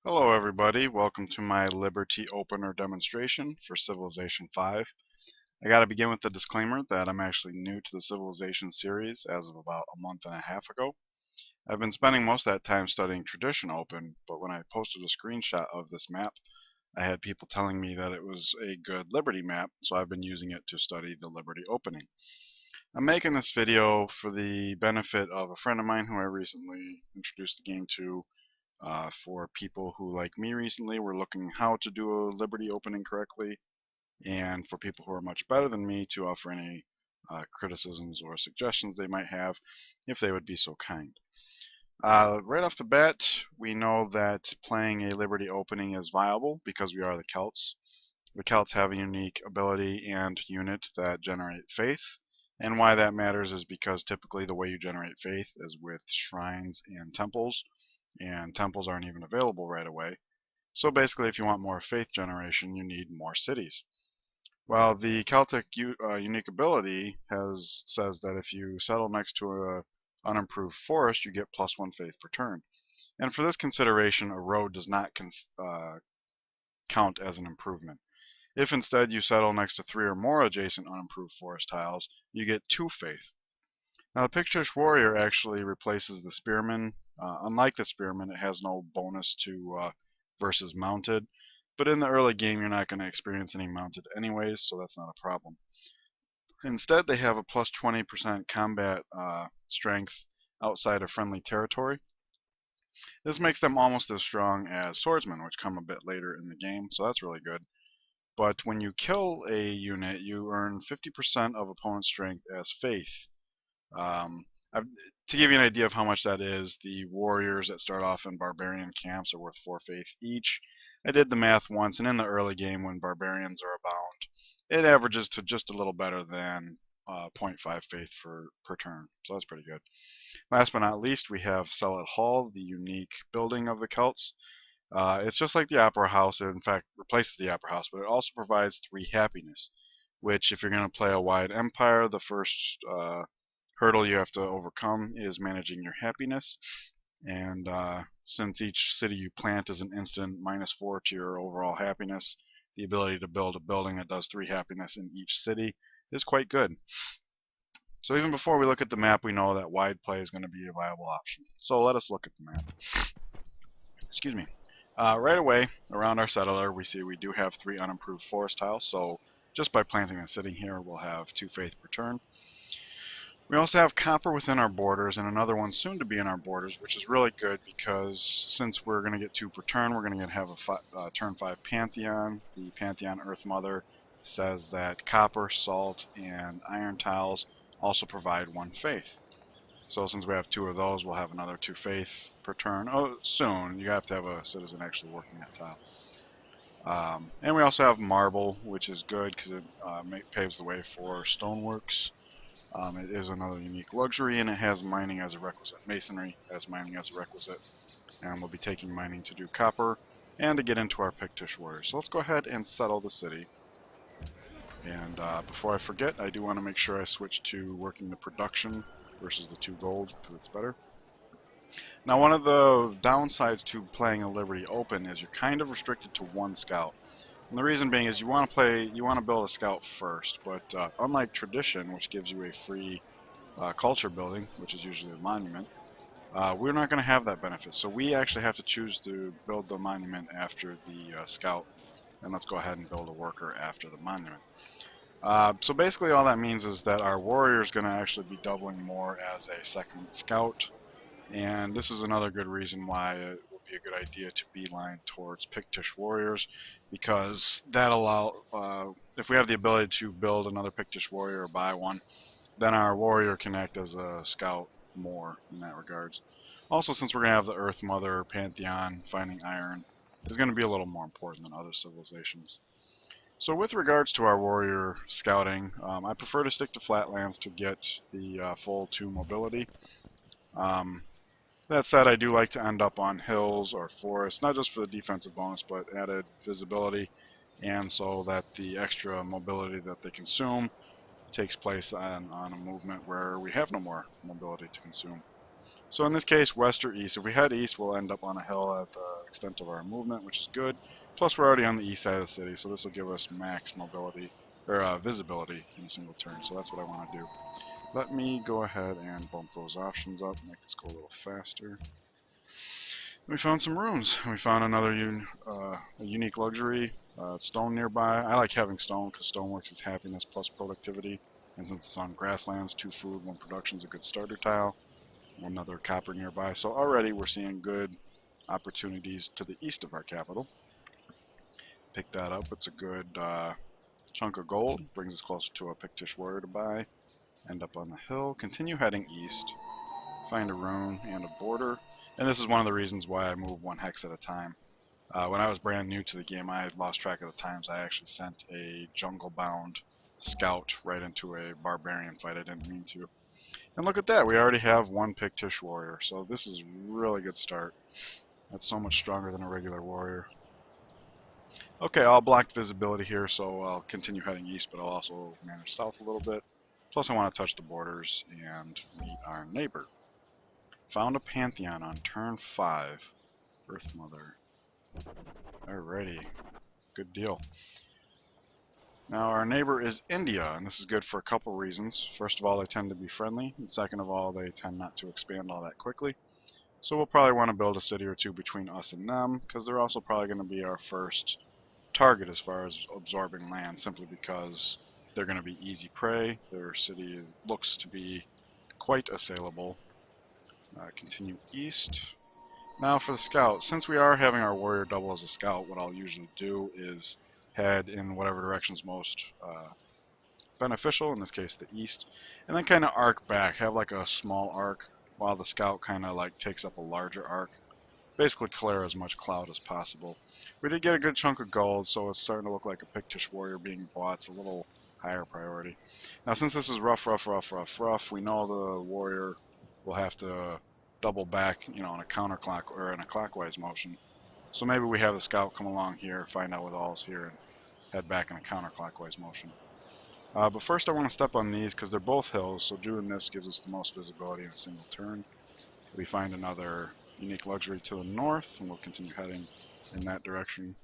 Hello everybody, welcome to my Liberty opener demonstration for Civilization 5. I gotta begin with the disclaimer that I'm actually new to the Civilization series as of about a month and a half ago. I've been spending most of that time studying Tradition Open, but when I posted a screenshot of this map, I had people telling me that it was a good Liberty map, so I've been using it to study the Liberty opening. I'm making this video for the benefit of a friend of mine who I recently introduced the game to, for people who, like me recently, were looking how to do a Liberty opening correctly, and for people who are much better than me to offer any criticisms or suggestions they might have, if they would be so kind. Right off the bat, we know that playing a Liberty opening is viable because we are the Celts. The Celts have a unique ability and unit that generate faith, and why that matters is because typically the way you generate faith is with shrines and temples aren't even available right away. So basically, if you want more faith generation, you need more cities. Well, the Celtic unique ability says that if you settle next to a unimproved forest, you get +1 faith per turn. And for this consideration, a road does not count as an improvement. If instead you settle next to 3 or more adjacent unimproved forest tiles, you get 2 faith. Now the Pictish Warrior actually replaces the Spearman. Unlike the Spearman, it has no bonus to versus mounted, but in the early game you're not going to experience any mounted anyways, so that's not a problem. Instead, they have a +20% combat strength outside of friendly territory. This makes them almost as strong as swordsmen, which come a bit later in the game, so that's really good. But when you kill a unit, you earn 50% of opponent's strength as faith. Um, to give you an idea of how much that is, the warriors that start off in barbarian camps are worth 4 faith each. I did the math once, and in the early game when barbarians are abound, it averages to just a little better than 0.5 faith per turn, so that's pretty good. Last but not least, we have Sellet Hall, the unique building of the Celts. It's just like the Opera House. It in fact replaces the Opera House, but it also provides 3 happiness, which if you're going to play a wide empire, the first hurdle you have to overcome is managing your happiness. And since each city you plant is an instant -4 to your overall happiness, the ability to build a building that does 3 happiness in each city is quite good. So even before we look at the map, we know that wide play is going to be a viable option. So let us look at the map. Excuse me. Right away, around our settler, we see we do have 3 unimproved forest tiles, so just by planting and sitting here, we'll have 2 faith per turn. We also have copper within our borders and another one soon to be in our borders, which is really good because since we're going to get 2 per turn, we're going to have a turn 5 Pantheon. The Pantheon Earth Mother says that copper, salt, and iron tiles also provide 1 faith. So since we have 2 of those, we'll have another 2 faith per turn. Oh, soon. You have to have a citizen actually working that tile. And we also have marble, which is good because it paves the way for stoneworks. It is another unique luxury, and it has mining as a requisite. Masonry has mining as a requisite. And we'll be taking mining to do copper and to get into our Pictish warriors. So let's go ahead and settle the city. And before I forget, I do want to make sure I switch to working the production versus the 2 gold because it's better. Now, one of the downsides to playing a Liberty Open is you're kind of restricted to 1 scout. And the reason being is you want to build a scout first, but unlike Tradition, which gives you a free culture building, which is usually a monument, we're not going to have that benefit. So we actually have to choose to build the monument after the scout, and let's go ahead and build a worker after the monument. So basically all that means is that our warrior is going to actually be doubling more as a second scout, and this is another good reason why it would be a good idea to beeline towards Pictish warriors, because that if we have the ability to build another Pictish warrior or buy one, then our warrior can act as a scout more in that regards. Also, since we're going to have the Earth Mother, Pantheon, finding iron is going to be a little more important than other civilizations. So with regards to our warrior scouting, I prefer to stick to flatlands to get the full 2 mobility. That said, I do like to end up on hills or forests, not just for the defensive bonus, but added visibility, and so that the extra mobility that they consume takes place on a movement where we have no more mobility to consume. So in this case, west or east. If we head east, we'll end up on a hill at the extent of our movement, which is good. Plus, we're already on the east side of the city, so this will give us max mobility, or visibility in a single turn, so that's what I want to do. Let me go ahead and bump those options up, make this go a little faster. We found some rooms. We found another a unique luxury, stone nearby. I like having stone because stone works as happiness plus productivity. And since it's on grasslands, 2 food, 1 production is a good starter tile. Another copper nearby. So already we're seeing good opportunities to the east of our capital. Pick that up. It's a good chunk of gold. Brings us closer to a Pictish warrior to buy. End up on the hill. Continue heading east. Find a rune and a border. And this is one of the reasons why I move 1 hex at a time. When I was brand new to the game, I had lost track of the times I actually sent a jungle-bound scout right into a barbarian fight. I didn't mean to. And look at that, we already have 1 Pictish warrior, so this is a really good start. That's so much stronger than a regular warrior. Okay, I'll block visibility here, so I'll continue heading east, but I'll also manage south a little bit. Plus I want to touch the borders and meet our neighbor. Found a Pantheon on turn 5. Earth Mother. Alrighty, good deal. Now our neighbor is India, and this is good for a couple reasons. First of all, they tend to be friendly, and second of all, they tend not to expand all that quickly. So we'll probably want to build a city or 2 between us and them, because they're also probably going to be our first target as far as absorbing land, simply because they're going to be easy prey. Their city looks to be quite assailable. Continue east. Now for the scout, since we are having our warrior double as a scout, what I'll usually do is head in whatever direction is most beneficial, in this case the east, and then kind of arc back, have like a small arc, while the scout kind of like takes up a larger arc. Basically clear as much cloud as possible. We did get a good chunk of gold, so it's starting to look like a Pictish warrior being bought. It's a little higher priority. Now since this is rough, we know the warrior will have to double back, you know, in a counterclock or in a clockwise motion. So maybe we have the scout come along here, find out what all's here, and head back in a counterclockwise motion. But first I want to step on these because they're both hills, so doing this gives us the most visibility in a single turn. We find another unique luxury to the north, and we'll continue heading in that direction.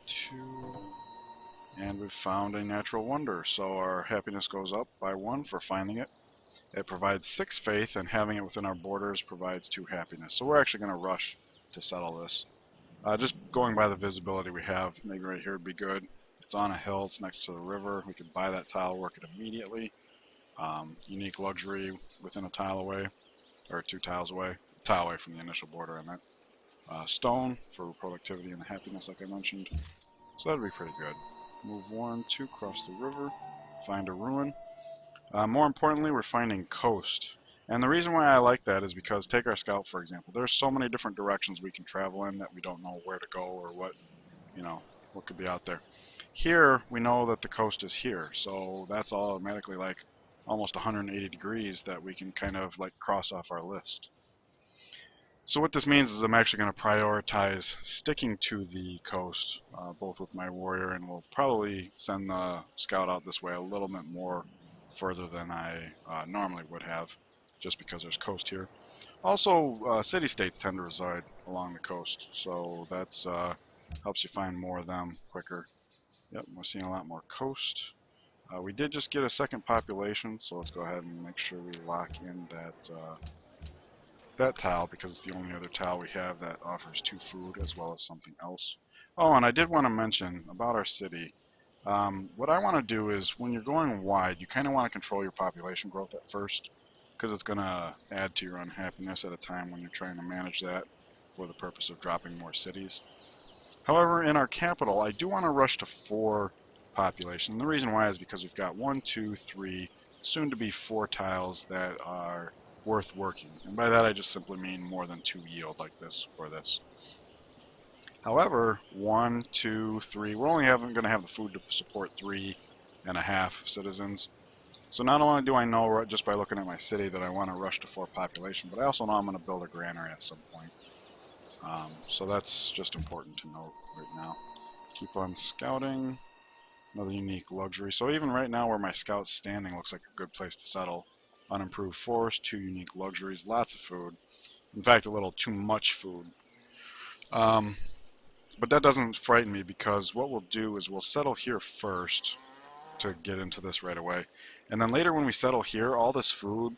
2. And we've found a natural wonder, so our happiness goes up by 1 for finding it. It provides 6 faith, and having it within our borders provides 2 happiness. So we're actually going to rush to settle this. Just going by the visibility we have, maybe right here would be good. It's on a hill, it's next to the river. We could buy that tile, work it immediately. Unique luxury within a tile away, or 2 tiles away. A tile away from the initial border, I meant. Stone for productivity and happiness, like I mentioned. So that'd be pretty good. Move 1, 2, cross the river, find a ruin. More importantly, we're finding coast. And the reason why I like that is because, take our scout for example, there's so many different directions we can travel in that we don't know where to go or what, you know, what could be out there. Here, we know that the coast is here, so that's all automatically like almost 180 degrees that we can kind of like cross off our list. So what this means is I'm actually going to prioritize sticking to the coast, both with my warrior, and we'll probably send the scout out this way a little bit more further than I normally would have, just because there's coast here. Also, city-states tend to reside along the coast, so that's helps you find more of them quicker. Yep, we're seeing a lot more coast. We did just get a second population, so let's go ahead and make sure we lock in that tile, because it's the only other tile we have that offers 2 food as well as something else. Oh, and I did want to mention about our city. What I want to do is, when you're going wide, you kind of want to control your population growth at first, because it's going to add to your unhappiness at a time when you're trying to manage that for the purpose of dropping more cities. However, in our capital, I do want to rush to 4 population. And the reason why is because we've got 1, 2, 3, soon to be 4 tiles that are worth working. And by that I just simply mean more than 2 yield like this for this. However, 1, 2, 3, we're only going to have the food to support 3.5 citizens. So not only do I know just by looking at my city that I want to rush to 4 population, but I also know I'm going to build a granary at some point. So that's just important to note right now. Keep on scouting. Another unique luxury. So even right now where my scout's standing looks like a good place to settle. Unimproved forest, 2 unique luxuries, lots of food. In fact, a little too much food. Um, but that doesn't frighten me because what we'll do is we'll settle here first to get into this right away. And then later when we settle here, all this food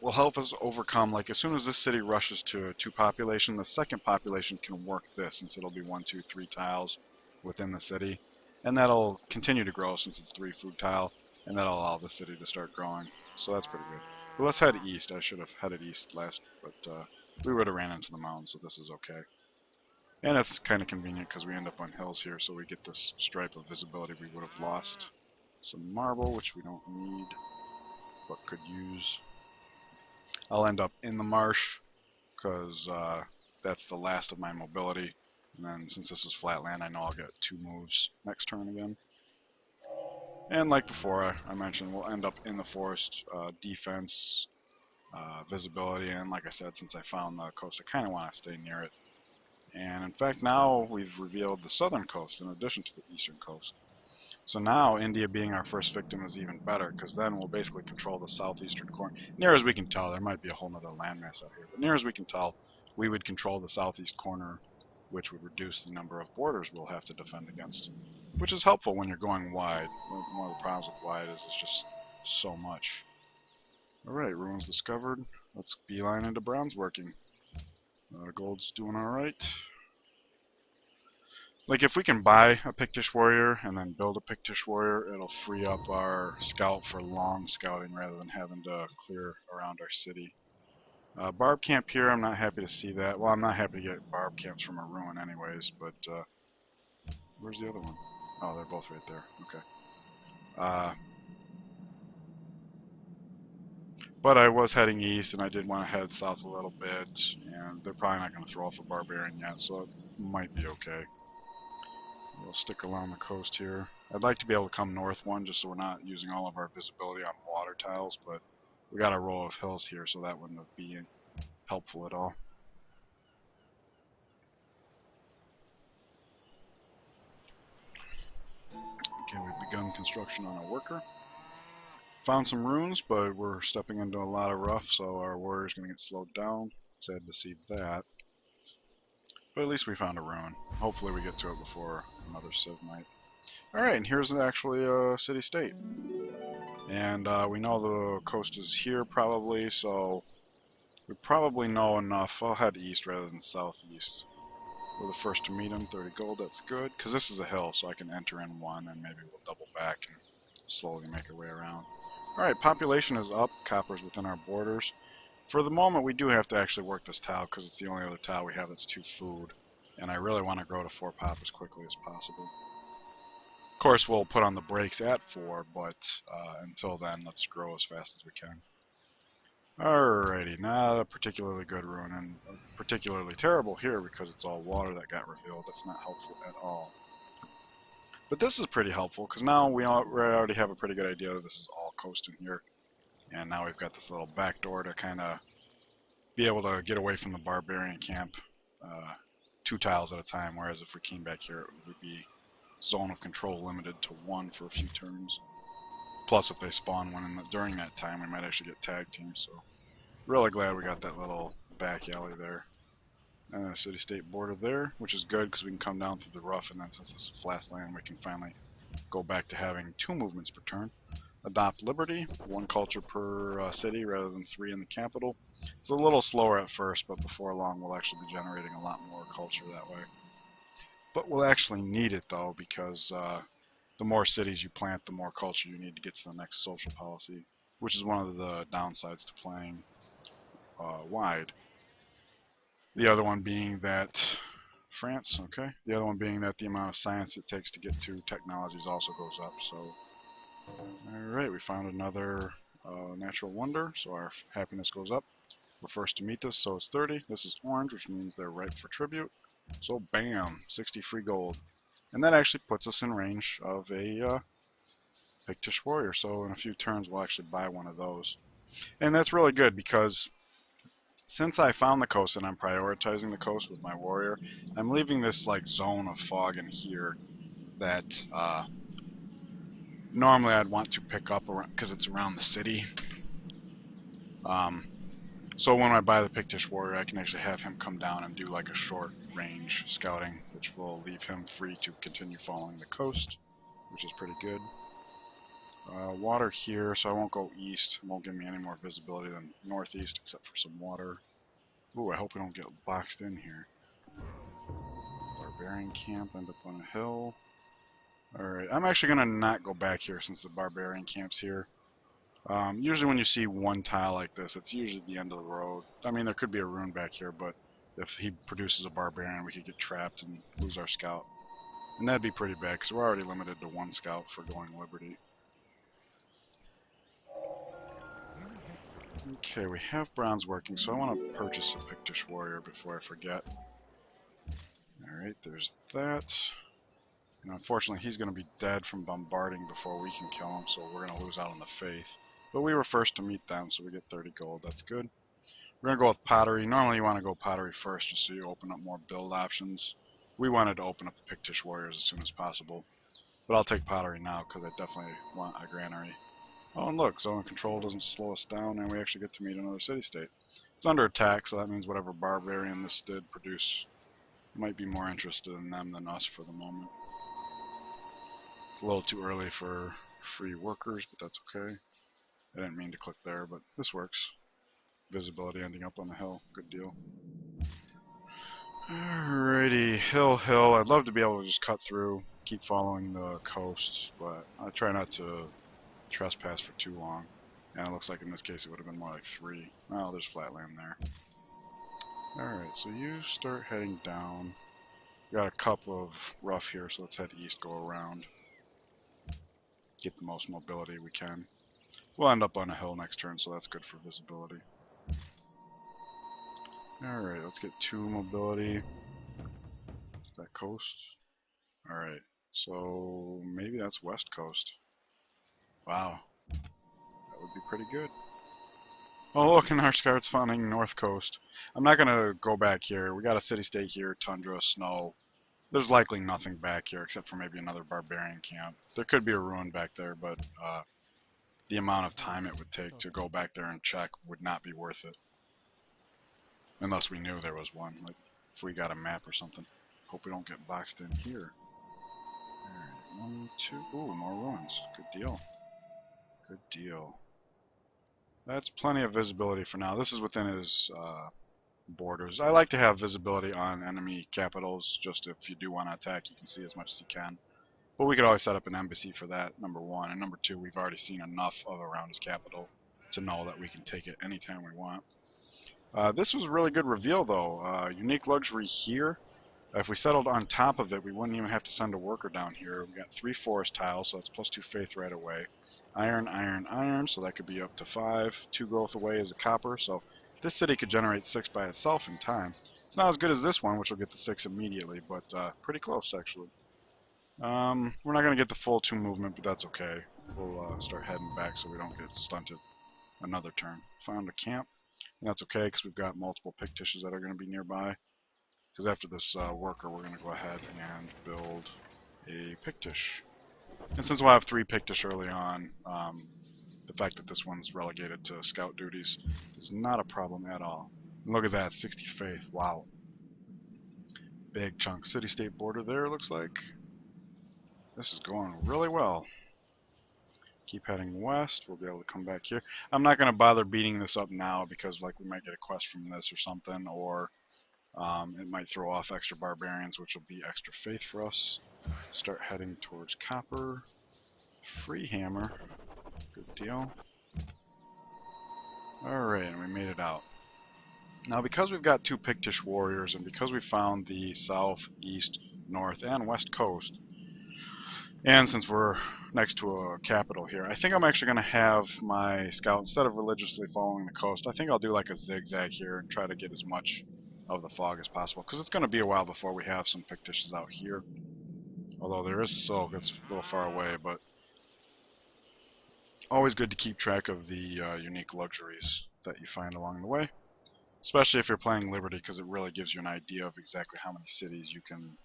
will help us overcome, like as soon as this city rushes to 2 population, the second population can work this since it'll be 1, 2, 3 tiles within the city. And that'll continue to grow since it's 3 food tile, and that'll allow the city to start growing. So that's pretty good. But let's head east. I should have headed east last, but we would have ran into the mountains, so this is okay. And it's kind of convenient because we end up on hills here, so we get this stripe of visibility we would have lost. Some marble, which we don't need, but could use. I'll end up in the marsh because that's the last of my mobility. And then since this is flat land, I know I'll get 2 moves next turn again. And like before, I mentioned, we'll end up in the forest, defense, visibility, and like I said, since I found the coast, I kind of want to stay near it. And in fact, now we've revealed the southern coast in addition to the eastern coast. So now India being our first victim is even better, because then we'll basically control the southeastern corner. Near as we can tell, there might be a whole other landmass out here, but near as we can tell, we would control the southeast corner, which would reduce the number of borders we'll have to defend against, which is helpful when you're going wide. One of the problems with wide is it's just so much. Alright, ruins discovered. Let's beeline into bronze working. Gold's doing alright. Like, if we can buy a Pictish warrior and then build a Pictish warrior, it'll free up our scout for long scouting rather than having to clear around our city. Barb camp here, I'm not happy to see that. Well, I'm not happy to get barb camps from a ruin anyways, but where's the other one? Oh, they're both right there. Okay. But I was heading east, and I did want to head south a little bit, and they're probably not going to throw off a barbarian yet, so it might be okay. We'll stick along the coast here. I'd like to be able to come north one, just so we're not using all of our visibility on water tiles, but we got a row of hills here, so that wouldn't be helpful at all. Okay, we've begun construction on a worker. Found some runes, but we're stepping into a lot of rough, so our warrior's going to get slowed down. Sad to see that. But at least we found a rune. Hopefully we get to it before another civ might. Alright, and here's actually a city-state. And we know the coast is here probably, so we probably know enough. I'll head east rather than southeast. We're the first to meet him, 30 gold, that's good. Because this is a hill, so I can enter in one and maybe we'll double back and slowly make our way around. Alright, population is up, copper's within our borders. For the moment, we do have to actually work this tile because it's the only other tile we have that's 2 food. And I really want to grow to 4 pop as quickly as possible. Of course, we'll put on the brakes at 4, but until then, let's grow as fast as we can. Alrighty, not a particularly good rune, and particularly terrible here because it's all water that got revealed. That's not helpful at all. But this is pretty helpful because now we already have a pretty good idea that this is all coast in here. And now we've got this little back door to kind of be able to get away from the barbarian camp 2 tiles at a time, whereas if we came back here, it would be zone of control limited to 1 for a few turns. Plus, if they spawn one during that time, we might actually get tag team. So, really glad we got that little back alley there. And a city-state border there, which is good because we can come down through the rough, and then since this is flat land, we can finally go back to having 2 movements per turn. Adopt Liberty, 1 culture per city rather than 3 in the capital. It's a little slower at first, but before long we'll actually be generating a lot more culture that way. But we'll actually need it though, because the more cities you plant, the more culture you need to get to the next social policy, which is one of the downsides to playing wide. The other one being that France, okay. The other one being that the amount of science it takes to get to technologies also goes up. So, alright, we found another natural wonder, so our happiness goes up. We're first to meet this, so it's 30. This is orange, which means they're ripe for tribute. So bam, 60 free gold. And that actually puts us in range of a Pictish warrior, so in a few turns we'll actually buy one of those. And that's really good because since I found the coast and I'm prioritizing the coast with my warrior, I'm leaving this like zone of fog in here that normally I'd want to pick up because it's around the city. So when I buy the Pictish warrior, I can actually have him come down and do like a short range scouting, which will leave him free to continue following the coast, which is pretty good. Water here, so I won't go east. It won't give me any more visibility than northeast, except for some water. Ooh, I hope we don't get boxed in here. Barbarian camp, end up on a hill. Alright, I'm actually going to not go back here since the barbarian camp's here. Usually when you see one tile like this, it's usually the end of the road. I mean, there could be a rune back here, but if he produces a barbarian, we could get trapped and lose our scout. And that'd be pretty bad, because we're already limited to one scout for going Liberty. Okay, we have bronze working, so I want to purchase a Pictish warrior before I forget. Alright, there's that. And unfortunately, he's going to be dead from bombarding before we can kill him, so we're going to lose out on the faith. But we were first to meet them, so we get 30 gold. That's good. We're going to go with pottery. Normally you want to go pottery first, just so you open up more build options. We wanted to open up the Pictish warriors as soon as possible. But I'll take pottery now, because I definitely want a granary. Oh, and look, zone control doesn't slow us down, and we actually get to meet another city-state. It's under attack, so that means whatever barbarian this did produce might be more interested in them than us for the moment. It's a little too early for free workers, but that's okay. I didn't mean to click there, but this works. Visibility ending up on the hill. Good deal. Alrighty, hill. I'd love to be able to just cut through, keep following the coast, but I try not to trespass for too long. And it looks like in this case it would have been more like 3. Oh, there's flatland there. Alright, so you start heading down. We got a cup of rough here, so let's head east, go around. Get the most mobility we can. We'll end up on a hill next turn, so that's good for visibility. Alright, let's get 2 mobility. That coast. Alright, so maybe that's west coast. Wow, that would be pretty good. Oh look, and our scout's finding north coast. I'm not going to go back here. We got a city-state here, tundra, snow. There's likely nothing back here except for maybe another barbarian camp. There could be a ruin back there, but the amount of time it would take to go back there and check would not be worth it. Unless we knew there was one, like if we got a map or something. Hope we don't get boxed in here. Alright, 1, 2, ooh, more ruins. Good deal. Good deal. That's plenty of visibility for now. This is within his borders. I like to have visibility on enemy capitals, just if you do want to attack, you can see as much as you can. But we could always set up an embassy for that, number 1. And number 2, we've already seen enough of around his capital to know that we can take it anytime we want. This was a really good reveal, though. Unique luxury here. If we settled on top of it, we wouldn't even have to send a worker down here. We got 3 forest tiles, so that's plus 2 faith right away. Iron, so that could be up to 5. 2 growth away is a copper, so this city could generate 6 by itself in time. It's not as good as this one, which will get the 6 immediately, but pretty close, actually. We're not going to get the full 2 movement, but that's okay. We'll start heading back so we don't get stunted another turn. Found a camp, and that's okay because we've got multiple Pictishes that are going to be nearby. Because after this worker, we're going to go ahead and build a Pictish. And since we'll have 3 Pictish early on, the fact that this one's relegated to scout duties is not a problem at all. And look at that, 60 faith, wow. Big chunk city-state border there, looks like. This is going really well. Keep heading west, we'll be able to come back here. I'm not going to bother beating this up now because like we might get a quest from this or something, or it might throw off extra barbarians, which will be extra faith for us. Start heading towards copper. Free hammer. Good deal. Alright, and we made it out. Now because we've got 2 Pictish warriors, and because we found the south, east, north, and west coast, and since we're next to a capital here, I think I'm actually going to have my scout, instead of religiously following the coast, I think I'll do like a zigzag here and try to get as much of the fog as possible, because it's going to be a while before we have some Pictishes out here. Although there is Silk, it's a little far away, but always good to keep track of the unique luxuries that you find along the way, especially if you're playing Liberty, because it really gives you an idea of exactly how many cities you can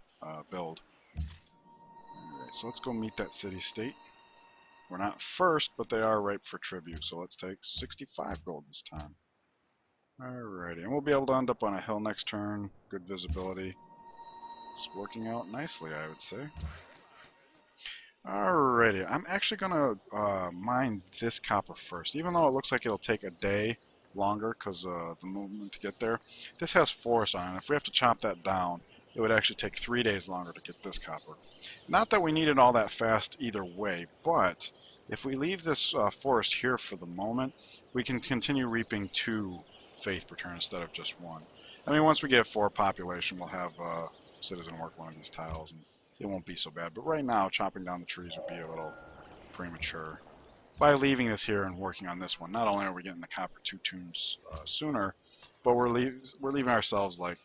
build. Alright, so let's go meet that city-state. We're not first, but they are ripe for tribute, so let's take 65 gold this time. Alrighty, and we'll be able to end up on a hill next turn. Good visibility. It's working out nicely, I would say. Alrighty, I'm actually gonna mine this copper first, even though it looks like it'll take a day longer because the movement to get there. This has forest on it. If we have to chop that down, it would actually take 3 days longer to get this copper. Not that we need it all that fast either way, but if we leave this forest here for the moment, we can continue reaping 2 faith per turn instead of just 1. I mean, once we get 4 population, we'll have citizen work one of these tiles, and it won't be so bad. But right now, chopping down the trees would be a little premature. By leaving this here and working on this one, not only are we getting the copper 2 tunes sooner, but we're leaving ourselves like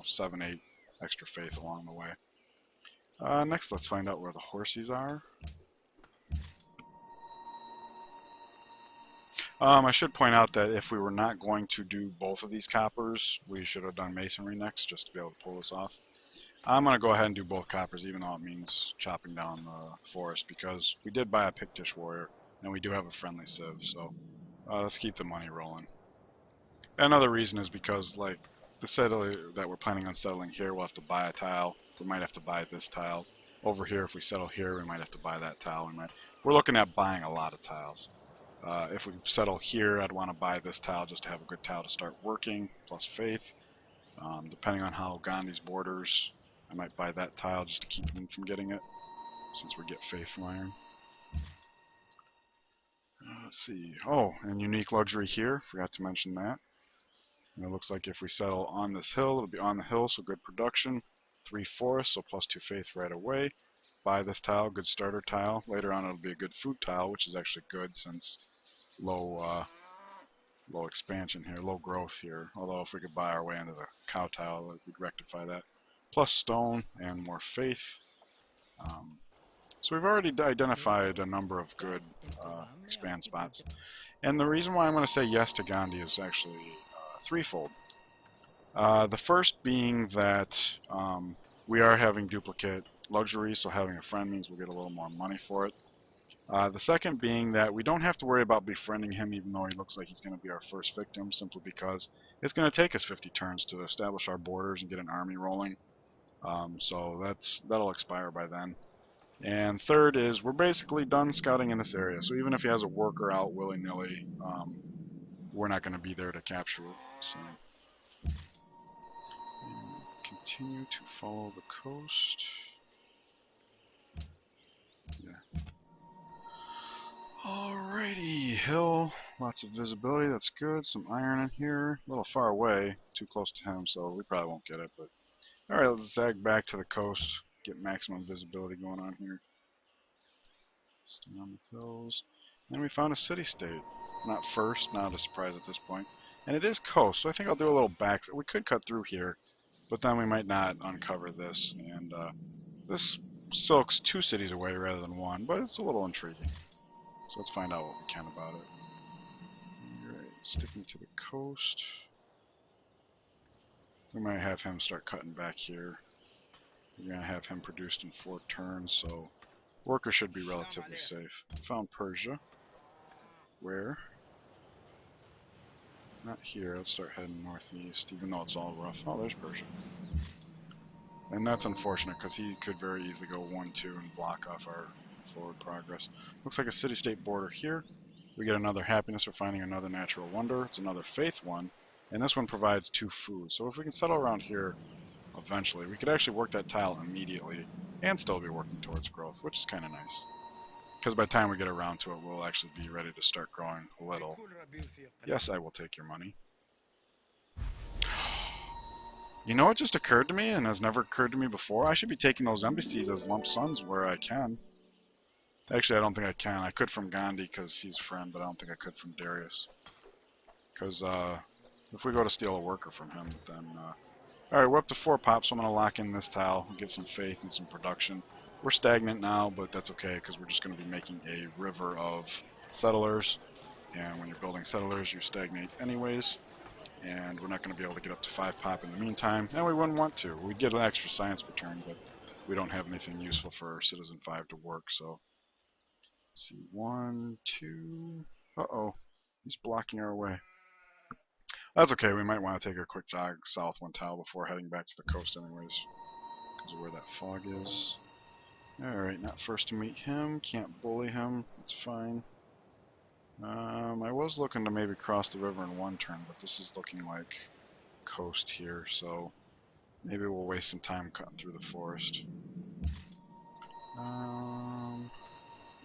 7, 8 extra faith along the way. Next, let's find out where the horsies are. I should point out that if we were not going to do both of these coppers, we should have done masonry next just to be able to pull this off. I'm going to go ahead and do both coppers, even though it means chopping down the forest, because we did buy a Pictish warrior, and we do have a friendly civ, so let's keep the money rolling. Another reason is because, like, the settler that we're planning on settling here, we'll have to buy a tile. We might have to buy this tile. Over here, if we settle here, we might have to buy that tile. We're looking at buying a lot of tiles. If we settle here, I'd want to buy this tile just to have a good tile to start working, plus faith. Depending on how Gandhi's borders, I might buy that tile just to keep him from getting it, since we get faith from iron. Let's see. Oh, and unique luxury here. Forgot to mention that. And it looks like if we settle on this hill, it'll be on the hill, so good production. 3 forests, so plus 2 faith right away. Buy this tile, good starter tile. Later on, it'll be a good food tile, which is actually good since low expansion here, low growth here. Although if we could buy our way into the cow tile, we'd rectify that. Plus stone and more faith. So we've already identified a number of good expand spots. And the reason why I'm going to say yes to Gandhi is actually threefold. The first being that we are having duplicate luxury, so having a friend means we'll get a little more money for it. The second being that we don't have to worry about befriending him, even though he looks like he's going to be our first victim, simply because it's going to take us 50 turns to establish our borders and get an army rolling. So that'll expire by then. And third is we're basically done scouting in this area. So even if he has a worker out willy-nilly, we're not going to be there to capture it. So continue to follow the coast. Yeah. Alrighty, hill, lots of visibility, that's good. Some iron in here, a little far away, too close to him, so we probably won't get it. But alright, let's zag back to the coast, get maximum visibility going on here. Stay on the hills. And we found a city-state. Not first, not a surprise at this point. And it is coast, so I think I'll do a little back. We could cut through here, but then we might not uncover this. And this silks 2 cities away rather than 1, but it's a little intriguing. So let's find out what we can about it. Alright, sticking to the coast. We might have him start cutting back here. We're going to have him produced in 4 turns, so worker should be relatively safe. Found Persia. Where? Not here. Let's start heading northeast, even though it's all rough. Oh, there's Persia. And that's unfortunate, because he could very easily go 1-2 and block off our forward progress. Looks like a city-state border here. We get another happiness for finding another natural wonder. It's another faith one, and this one provides 2 food. So if we can settle around here eventually, we could actually work that tile immediately and still be working towards growth, which is kind of nice. Because by the time we get around to it, we'll actually be ready to start growing a little. Yes, I will take your money. You know what just occurred to me and has never occurred to me before? I should be taking those embassies as lump sums where I can. Actually, I don't think I can. I could from Gandhi because he's friend, but I don't think I could from Darius. Because if we go to steal a worker from him, then... Alright, we're up to 4 pops, so I'm going to lock in this tile and get some faith and some production. We're stagnant now, but that's okay because we're just going to be making a river of settlers. And when you're building settlers, you stagnate anyways. And we're not going to be able to get up to 5 pop in the meantime. And we wouldn't want to. We'd get an extra science per turn, but we don't have anything useful for Citizen 5 to work, so... Let's see, 1, 2... Uh-oh. He's blocking our way. That's okay, we might want to take a quick jog south one tile before heading back to the coast anyways, because of where that fog is. Alright, not first to meet him, can't bully him, it's fine. I was looking to maybe cross the river in one turn, but this is looking like coast here, so maybe we'll waste some time cutting through the forest.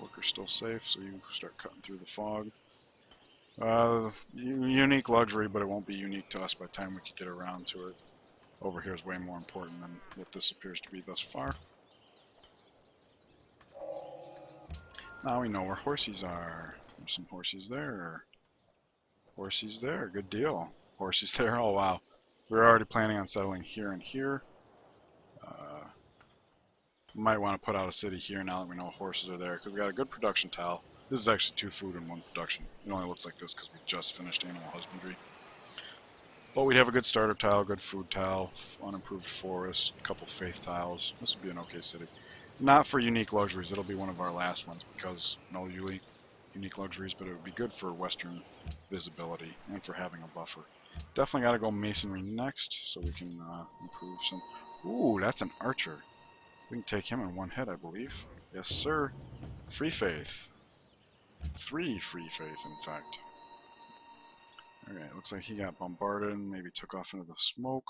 Worker's still safe, so you start cutting through the fog. Unique luxury, but it won't be unique to us by the time we can get around to it. Over here is way more important than what this appears to be thus far. Now we know where horsies are. There's some horsies there. Horsies there, good deal. Horsies there, oh wow. We're already planning on settling here and here. Might want to put out a city here now that we know horses are there, because we got a good production tile. This is actually 2 food and 1 production. It only looks like this because we just finished animal husbandry. But we'd have a good starter tile, good food tile, unimproved forest, a couple faith tiles. This would be an okay city. Not for unique luxuries, it'll be one of our last ones because no unique luxuries, but it would be good for western visibility and for having a buffer. Definitely got to go masonry next so we can improve some. Ooh, that's an archer. We can take him in 1 hit, I believe. Yes, sir. Free faith. 3 free faith, in fact. Alright, looks like he got bombarded and maybe took off into the smoke.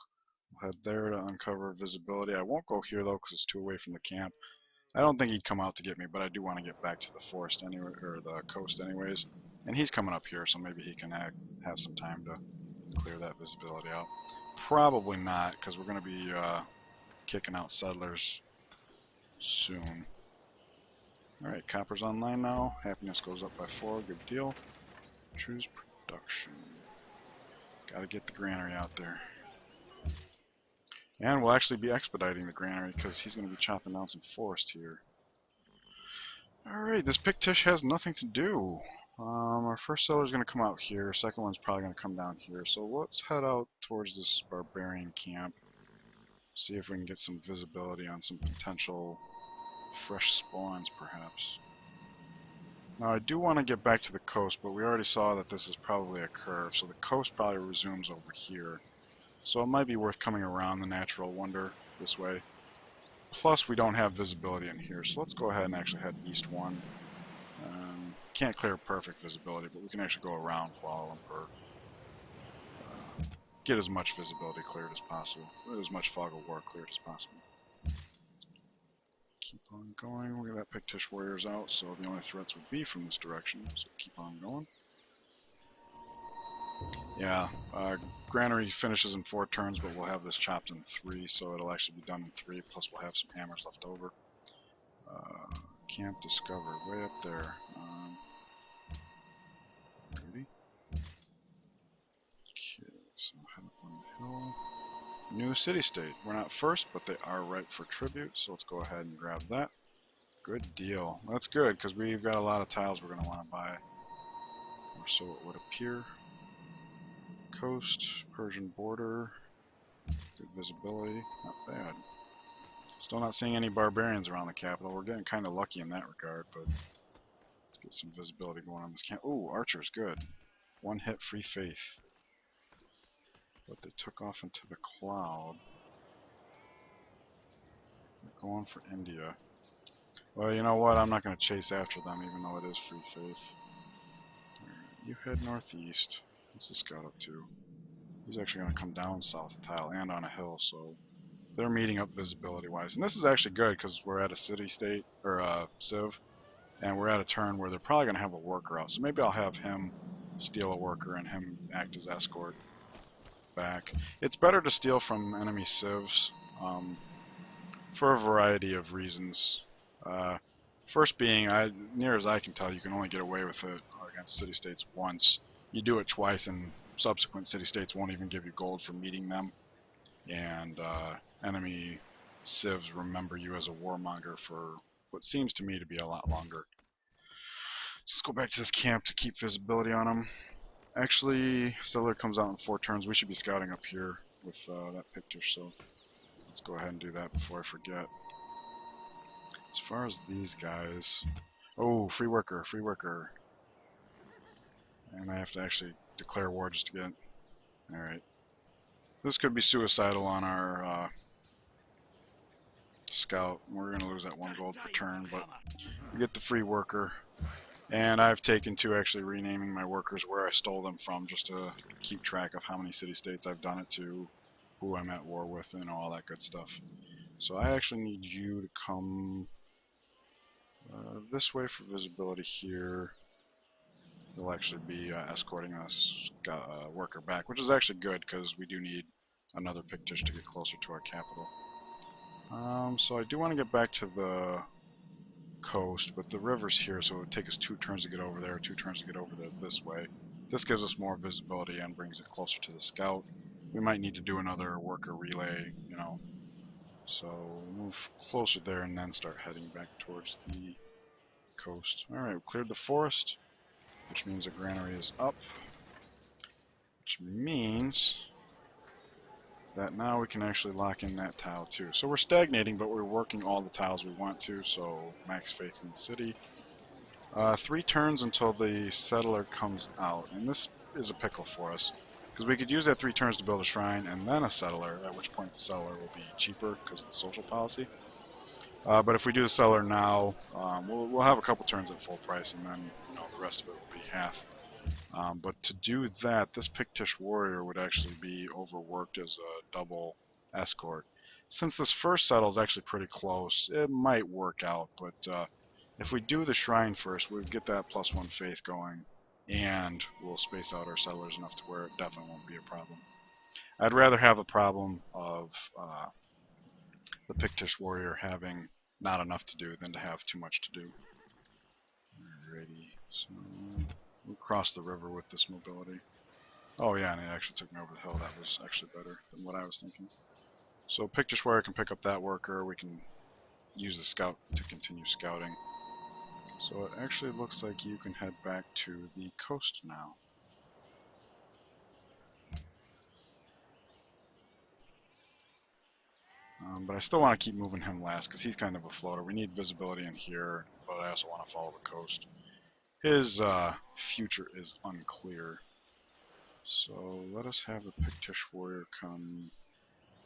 We'll head there to uncover visibility. I won't go here though because it's too away from the camp. I don't think he'd come out to get me, but I do want to get back to the forest anyway, or the coast anyways. And he's coming up here, so maybe he can have some time to clear that visibility out. Probably not, because we're going to be kicking out settlers soon. Alright, copper's online now. Happiness goes up by 4, good deal. Choose production. Gotta get the granary out there. And we'll actually be expediting the granary because he's going to be chopping down some forest here. Alright, this Pictish has nothing to do. Our first settler's going to come out here. Second one's probably going to come down here. So let's head out towards this barbarian camp. See if we can get some visibility on some potential fresh spawns, perhaps. Now, I do want to get back to the coast, but we already saw that this is probably a curve, so the coast probably resumes over here. So it might be worth coming around the natural wonder this way. Plus, we don't have visibility in here, so let's go ahead and actually head east 1. Can't clear perfect visibility, but we can actually go around Kuala Lumpur. Get as much visibility cleared as possible. As much fog of war cleared as possible. Keep on going. Look at that Pictish warriors out, so the only threats would be from this direction, so keep on going. Yeah, granary finishes in 4 turns, but we'll have this chopped in 3, so it'll actually be done in 3, plus we'll have some hammers left over. Camp discovered, way up there. Ready? Okay, so head up on the hill. New city-state. We're not first, but they are ripe for tribute, so let's go ahead and grab that. Good deal. That's good, because we've got a lot of tiles we're going to want to buy. Or so it would appear. Coast, Persian border, good visibility, not bad. Still not seeing any barbarians around the capital. We're getting kind of lucky in that regard, but let's get some visibility going on this camp. Ooh, Archer's good. 1 hit, free faith. But they took off into the cloud. They're going for India. Well, you know what? I'm not going to chase after them, even though it is free faith. Right, you head northeast. What's the scout up to? He's actually going to come down south of tile and on a hill, so they're meeting up visibility wise. And this is actually good because we're at a city-state, or a civ, and we're at a turn where they're probably going to have a worker out. So maybe I'll have him steal a worker and him act as escort back. It's better to steal from enemy civs for a variety of reasons. First being, near as I can tell, you can only get away with it against city-states once. You do it twice and subsequent city-states won't even give you gold for meeting them. And enemy civs remember you as a warmonger for what seems to me to be a lot longer. Let's go back to this camp to keep visibility on them. Actually, settler comes out in 4 turns. We should be scouting up here with that Pictish, so let's go ahead and do that before I forget. As far as these guys... Oh, free worker, free worker. And I have to actually declare war just to get Alright. This could be suicidal on our scout. We're going to lose that 1 gold per turn, but we get the free worker. And I've taken to actually renaming my workers where I stole them from, just to keep track of how many city-states I've done it to, who I'm at war with, and all that good stuff. So I actually need you to come this way for visibility here. He'll actually be escorting us worker back, which is actually good because we do need another Pictish to get closer to our capital. So I do want to get back to the coast, but the river's here, so it would take us 2 turns to get over there, 2 turns to get over there this way. This gives us more visibility and brings it closer to the scout. We might need to do another worker relay, you know. So move closer there and then start heading back towards the coast. Alright, we cleared the forest, which means the granary is up, which means that now we can actually lock in that tile too. So we're stagnating, but we're working all the tiles we want to, so max faith in the city. 3 turns until the settler comes out, and this is a pickle for us, because we could use that 3 turns to build a shrine and then a settler, at which point the settler will be cheaper because of the social policy. But if we do the settler now, we'll have a couple turns at full price, and then the rest of it will be half. But to do that, this Pictish warrior would actually be overworked as a double escort. Since this first settle is actually pretty close, it might work out, but if we do the shrine first, we'll get that +1 faith going, and we'll space out our settlers enough to where it definitely won't be a problem. I'd rather have a problem of the Pictish warrior having not enough to do than to have too much to do. Alrighty, so we'll cross the river with this mobility. Oh yeah, and it actually took me over the hill. That was actually better than what I was thinking. So Pictish warrior can pick up that worker. We can use the scout to continue scouting. So it actually looks like you can head back to the coast now. But I still want to keep moving him last because he's kind of a floater. We need visibility in here, but I also want to follow the coast. His future is unclear. So let us have the Pictish warrior come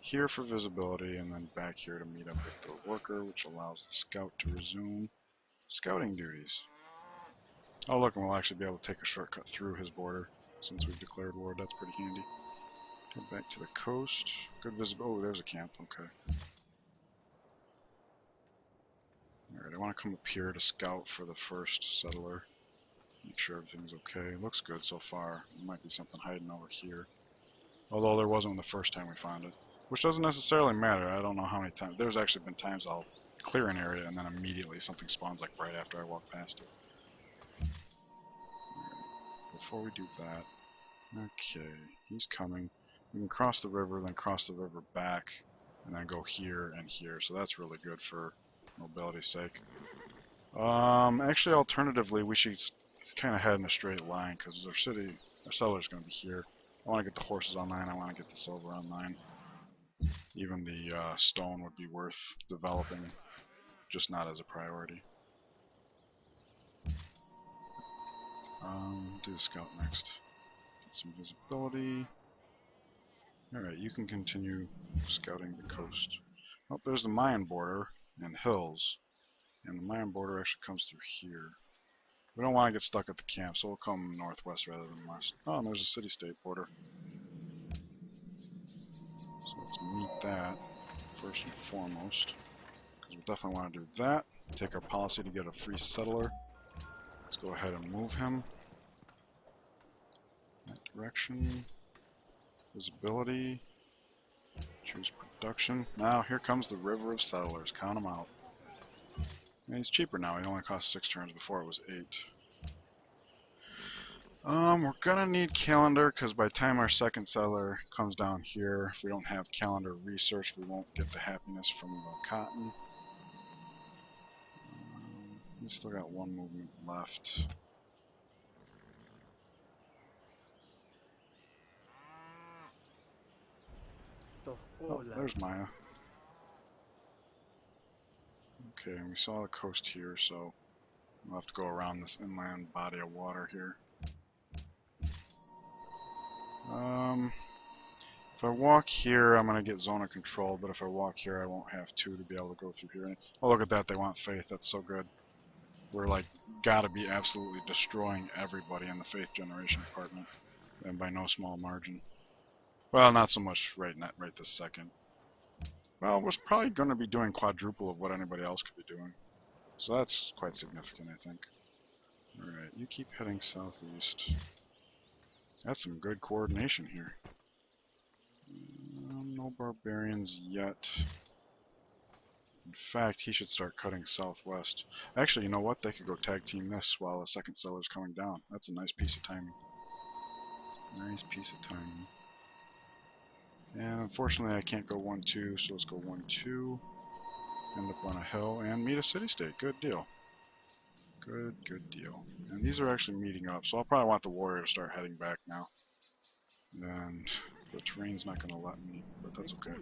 here for visibility and then back here to meet up with the worker, which allows the scout to resume scouting duties. Oh look, and we'll actually be able to take a shortcut through his border since we've declared war. That's pretty handy. Go back to the coast. Good visibility. Oh, there's a camp. Okay. Alright, I want to come up here to scout for the first settler. Make sure everything's okay. Looks good so far. There might be something hiding over here. Although there wasn't the first time we found it. Which doesn't necessarily matter. I don't know how many times. There's actually been times I'll clear an area and then immediately something spawns like right after I walk past it. Right, before we do that. Okay, he's coming. We can cross the river, then cross the river back, and then go here and here. So that's really good for mobility's sake. Actually, alternatively, we should kind of head in a straight line because our settler's going to be here. I want to get the horses online. I want to get the silver online. Even the stone would be worth developing, just not as a priority. Do the scout next. Get some visibility. Alright, you can continue scouting the coast. Oh, there's the Mayan border and hills. And the Mayan border actually comes through here. We don't want to get stuck at the camp, so we'll come northwest rather than west. Oh, and there's a city-state border. So let's meet that first and foremost. Because we definitely want to do that. Take our policy to get a free settler. Let's go ahead and move him. That direction. Visibility. Choose production. Now here comes the river of settlers. Count them out. And he's cheaper now. He only cost 6 turns. Before it was 8. We're gonna need calendar because by the time our second settler comes down here, if we don't have calendar research, we won't get the happiness from the cotton. We still got 1 movement left. Oh, there's Maya. Okay, we saw the coast here, so we'll have to go around this inland body of water here. If I walk here, I'm going to get zone of control, but if I walk here, I won't have to be able to go through here. Oh, look at that. They want faith. That's so good. We're like, gotta be absolutely destroying everybody in the faith generation department, and by no small margin. Well, not so much right this second. Well, we're probably going to be doing quadruple of what anybody else could be doing. So that's quite significant, I think. Alright, you keep heading southeast. That's some good coordination here. No barbarians yet. In fact, he should start cutting southwest. Actually, you know what? They could go tag team this while the second cellar's coming down. That's a nice piece of timing. Nice piece of timing. And unfortunately, I can't go 1-2, so let's go 1-2. End up on a hill and meet a city-state. Good deal. Good deal. And these are actually meeting up, so I'll probably want the warrior to start heading back now. And the terrain's not going to let me, but that's okay. Up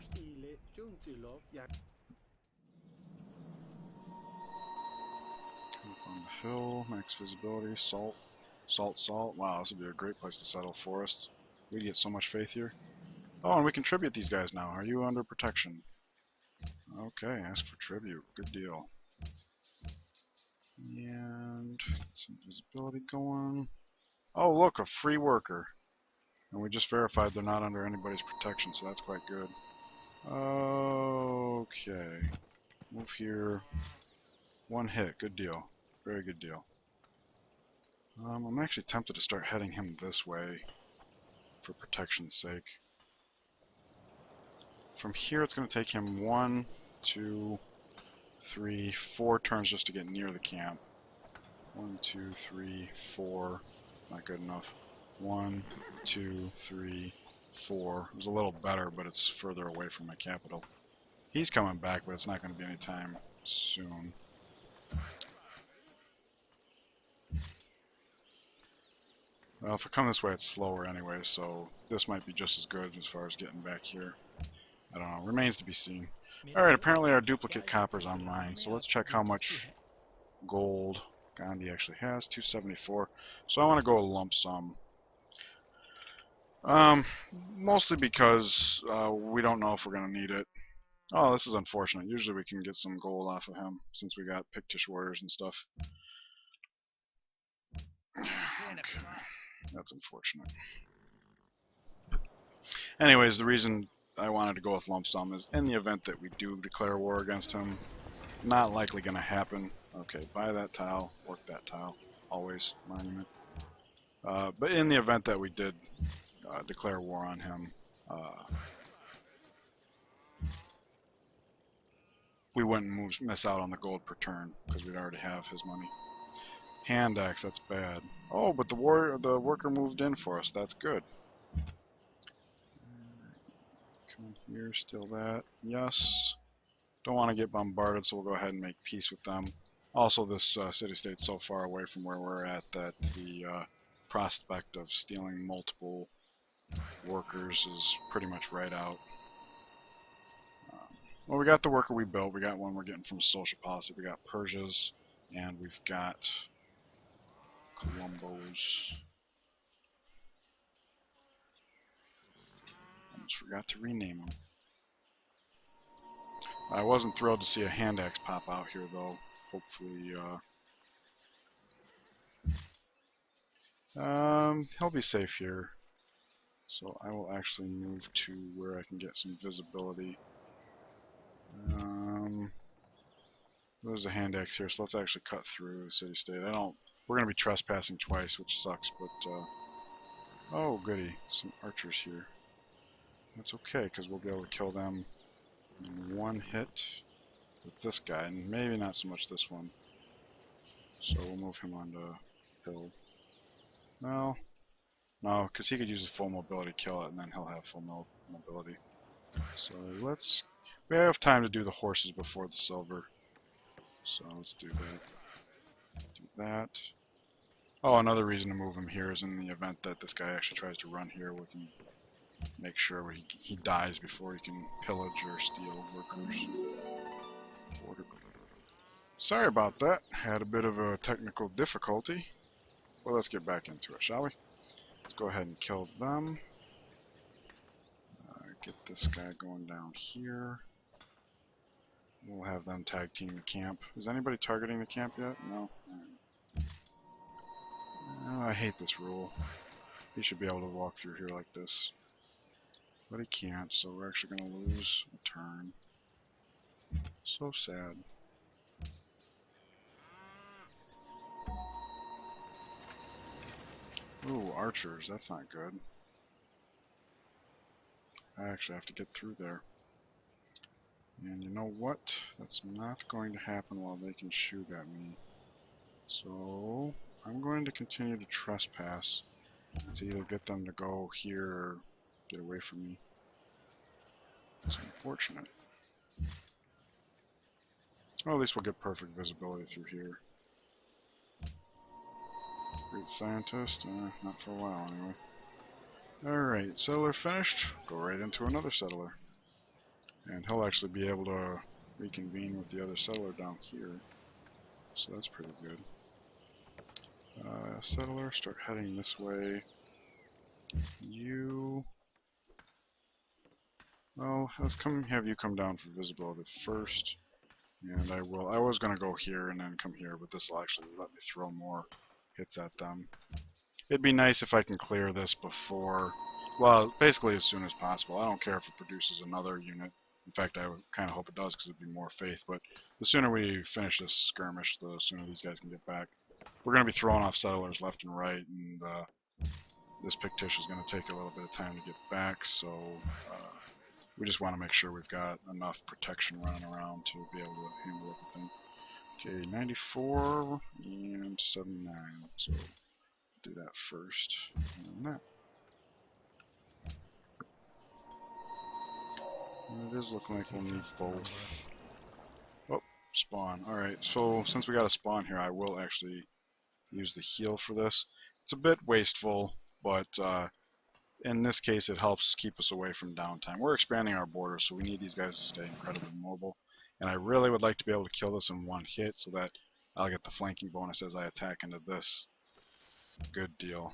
on the hill, max visibility, salt. Wow, this would be a great place to settle. Forests. We get so much faith here. Oh, and we can tribute these guys now. Are you under protection? Okay, ask for tribute. Good deal. And some visibility going. Oh, look, a free worker. And we just verified they're not under anybody's protection, so that's quite good. Okay. Move here. One hit. Good deal. Very good deal. I'm actually tempted to start heading him this way for protection's sake. From here, it's going to take him 1, 2, 3, 4 turns just to get near the camp. 1, 2, 3, 4. Not good enough. 1, 2, 3, 4. It was a little better, but it's further away from my capital. He's coming back, but it's not going to be any time soon. Well, if I come this way, it's slower anyway, so this might be just as good as far as getting back here. I don't know. Remains to be seen. Alright, apparently our duplicate copper's online, so let's check how much gold Gandhi actually has. 274. So I want to go a lump sum. Mostly because we don't know if we're going to need it. Oh, this is unfortunate. Usually we can get some gold off of him, since we got Pictish warriors and stuff. Okay. That's unfortunate. Anyways, the reason I wanted to go with lump sum is in the event that we do declare war against him, not likely going to happen. Okay, buy that tile, work that tile, always, monument. But in the event that we did declare war on him, we wouldn't miss out on the gold per turn, because we'd already have his money. Hand axe, that's bad. Oh, but the worker moved in for us, that's good. Come here, still that. Yes. Don't want to get bombarded, so we'll go ahead and make peace with them. Also, this city-state's so far away from where we're at that the prospect of stealing multiple workers is pretty much right out. Well, we got the worker we built. We got one we're getting from social policy. We got Persia's, and we've got Colombo's. Almost forgot to rename them. I wasn't thrilled to see a hand axe pop out here, though. Hopefully, he'll be safe here. So I will actually move to where I can get some visibility. There's a hand axe here, so let's actually cut through the city-state. We're going to be trespassing twice, which sucks, but, oh goody, some archers here. That's okay, because we'll be able to kill them in one hit with this guy, and maybe not so much this one. So we'll move him onto hill. No, because he could use his full mobility, kill it, and then he'll have full mobility. So we have time to do the horses before the silver. So let's do that. Do that. Oh, another reason to move him here is in the event that this guy actually tries to run here, we can make sure he dies before he can pillage or steal workers. Sorry about that. Had a bit of a technical difficulty. Well, let's get back into it, shall we? Let's go ahead and kill them. get this guy going down here. We'll have them tag team the camp. Is anybody targeting the camp yet? No? Oh, I hate this rule. He should be able to walk through here like this. But he can't, so we're actually going to lose a turn. So sad. Ooh, archers, that's not good. I actually have to get through there. And you know what? That's not going to happen while they can shoot at me. So I'm going to continue to trespass to either get them to go here or get away from me. It's unfortunate. Well, at least we'll get perfect visibility through here. Great scientist, not for a while anyway. Alright, settler finished. Go right into another settler. And he'll actually be able to reconvene with the other settler down here. So that's pretty good. Settler, start heading this way. You... Well, let's have you come down for visibility first. And I was going to go here and then come here, but this will actually let me throw more hits at them. It'd be nice if I can clear this before, well, basically as soon as possible. I don't care if it produces another unit. In fact, I would kind of hope it does because it'd be more faith. But the sooner we finish this skirmish, the sooner these guys can get back. We're going to be throwing off settlers left and right, and this Pictish is going to take a little bit of time to get back, so we just want to make sure we've got enough protection running around to be able to handle everything. Okay, 94 and 79, so do that first, and that. And it is looking like we'll need both. Oh, spawn. Alright, so since we got a spawn here, I will actually use the heal for this. It's a bit wasteful, but in this case it helps keep us away from downtime. We're expanding our borders, so we need these guys to stay incredibly mobile. And I really would like to be able to kill this in one hit so that I'll get the flanking bonus as I attack into this. Good deal.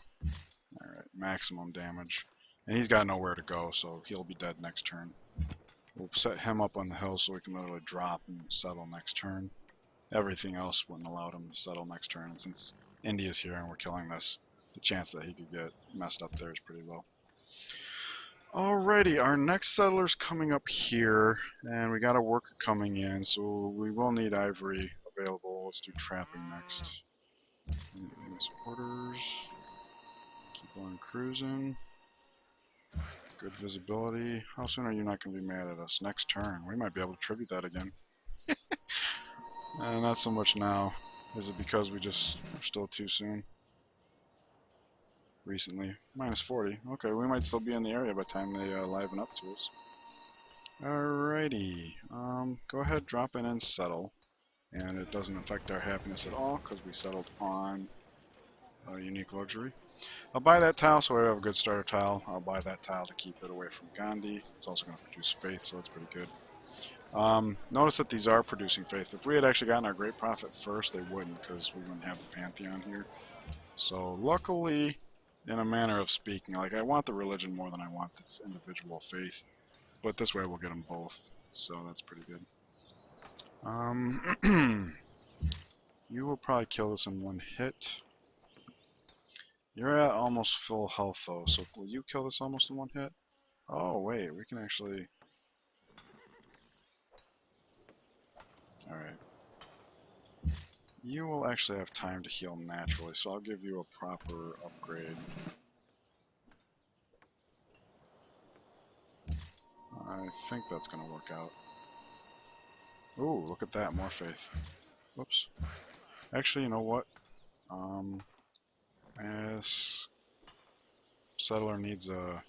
Alright, maximum damage. And he's got nowhere to go, so he'll be dead next turn. We'll set him up on the hill so we can literally drop and settle next turn. Everything else wouldn't allow him to settle next turn. And since India's here and we're killing this, the chance that he could get messed up there is pretty low. Alrighty, our next settler's coming up here, and we got a worker coming in, so we will need ivory available. Let's do trapping next. Orders. Keep on cruising. Good visibility. How soon are you not going to be mad at us? Next turn. We might be able to tribute that again. Not so much now. Is it because we just are still too soon? Recently. Minus 40. Okay, we might still be in the area by the time they liven up to us. Alrighty. Go ahead, drop in and settle. And it doesn't affect our happiness at all because we settled on a unique luxury. I'll buy that tile so I have a good starter tile. I'll buy that tile to keep it away from Gandhi. It's also going to produce faith, so that's pretty good. Notice that these are producing faith. If we had actually gotten our great prophet first, they wouldn't, because we wouldn't have the pantheon here. So luckily, in a manner of speaking, like I want the religion more than I want this individual faith, but this way we'll get them both, so that's pretty good. You will probably kill this in one hit. You're at almost full health though, so will you kill this almost in one hit? Oh wait, we can actually... Alright. You will actually have time to heal naturally, so I'll give you a proper upgrade. I think that's going to work out. Ooh, look at that, more faith. Whoops. Actually, you know what? As settler needs a...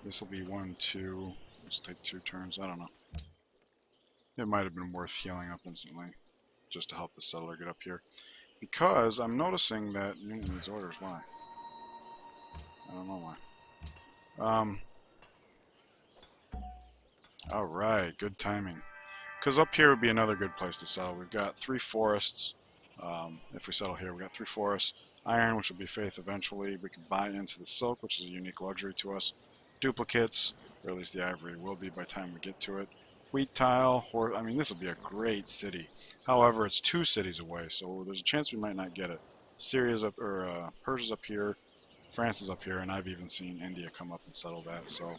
This will be 1, 2. Let's take 2 turns. I don't know. It might have been worth healing up instantly, just to help the settler get up here. Because I'm noticing that unit needs orders. Why? I don't know why. Alright, good timing. Because up here would be another good place to settle. We've got 3 forests. If we settle here, we've got 3 forests. Iron, which will be faith eventually. We can buy into the silk, which is a unique luxury to us. Duplicates. or at least the ivory will be by the time we get to it. Wheat tile, I mean, this will be a great city. However, it's 2 cities away, so there's a chance we might not get it. Syria's up, or Persia's up here, France is up here, and I've even seen India come up and settle that, so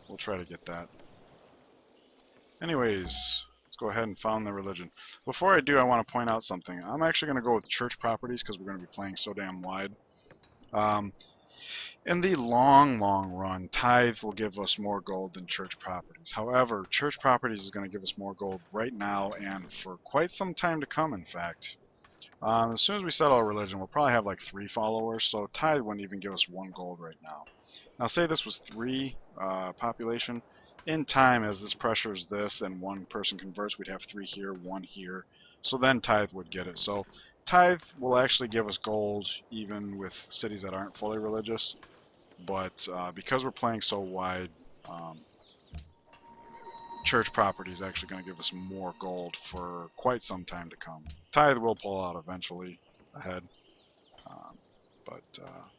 we'll try to get that. Anyways, let's go ahead and found the religion. Before I do, I want to point out something. I'm actually going to go with church properties because we're going to be playing so damn wide. In the long run, tithe will give us more gold than church properties. However, church properties is going to give us more gold right now and for quite some time to come, in fact. As soon as we settle our religion, we'll probably have like 3 followers, so tithe wouldn't even give us 1 gold right now. Now, say this was 3 population. In time, as this pressures this and 1 person converts, we'd have 3 here, 1 here. So then tithe would get it. So tithe will actually give us gold even with cities that aren't fully religious. But because we're playing so wide, church property is actually going to give us more gold for quite some time to come. Tithe will pull out eventually ahead. But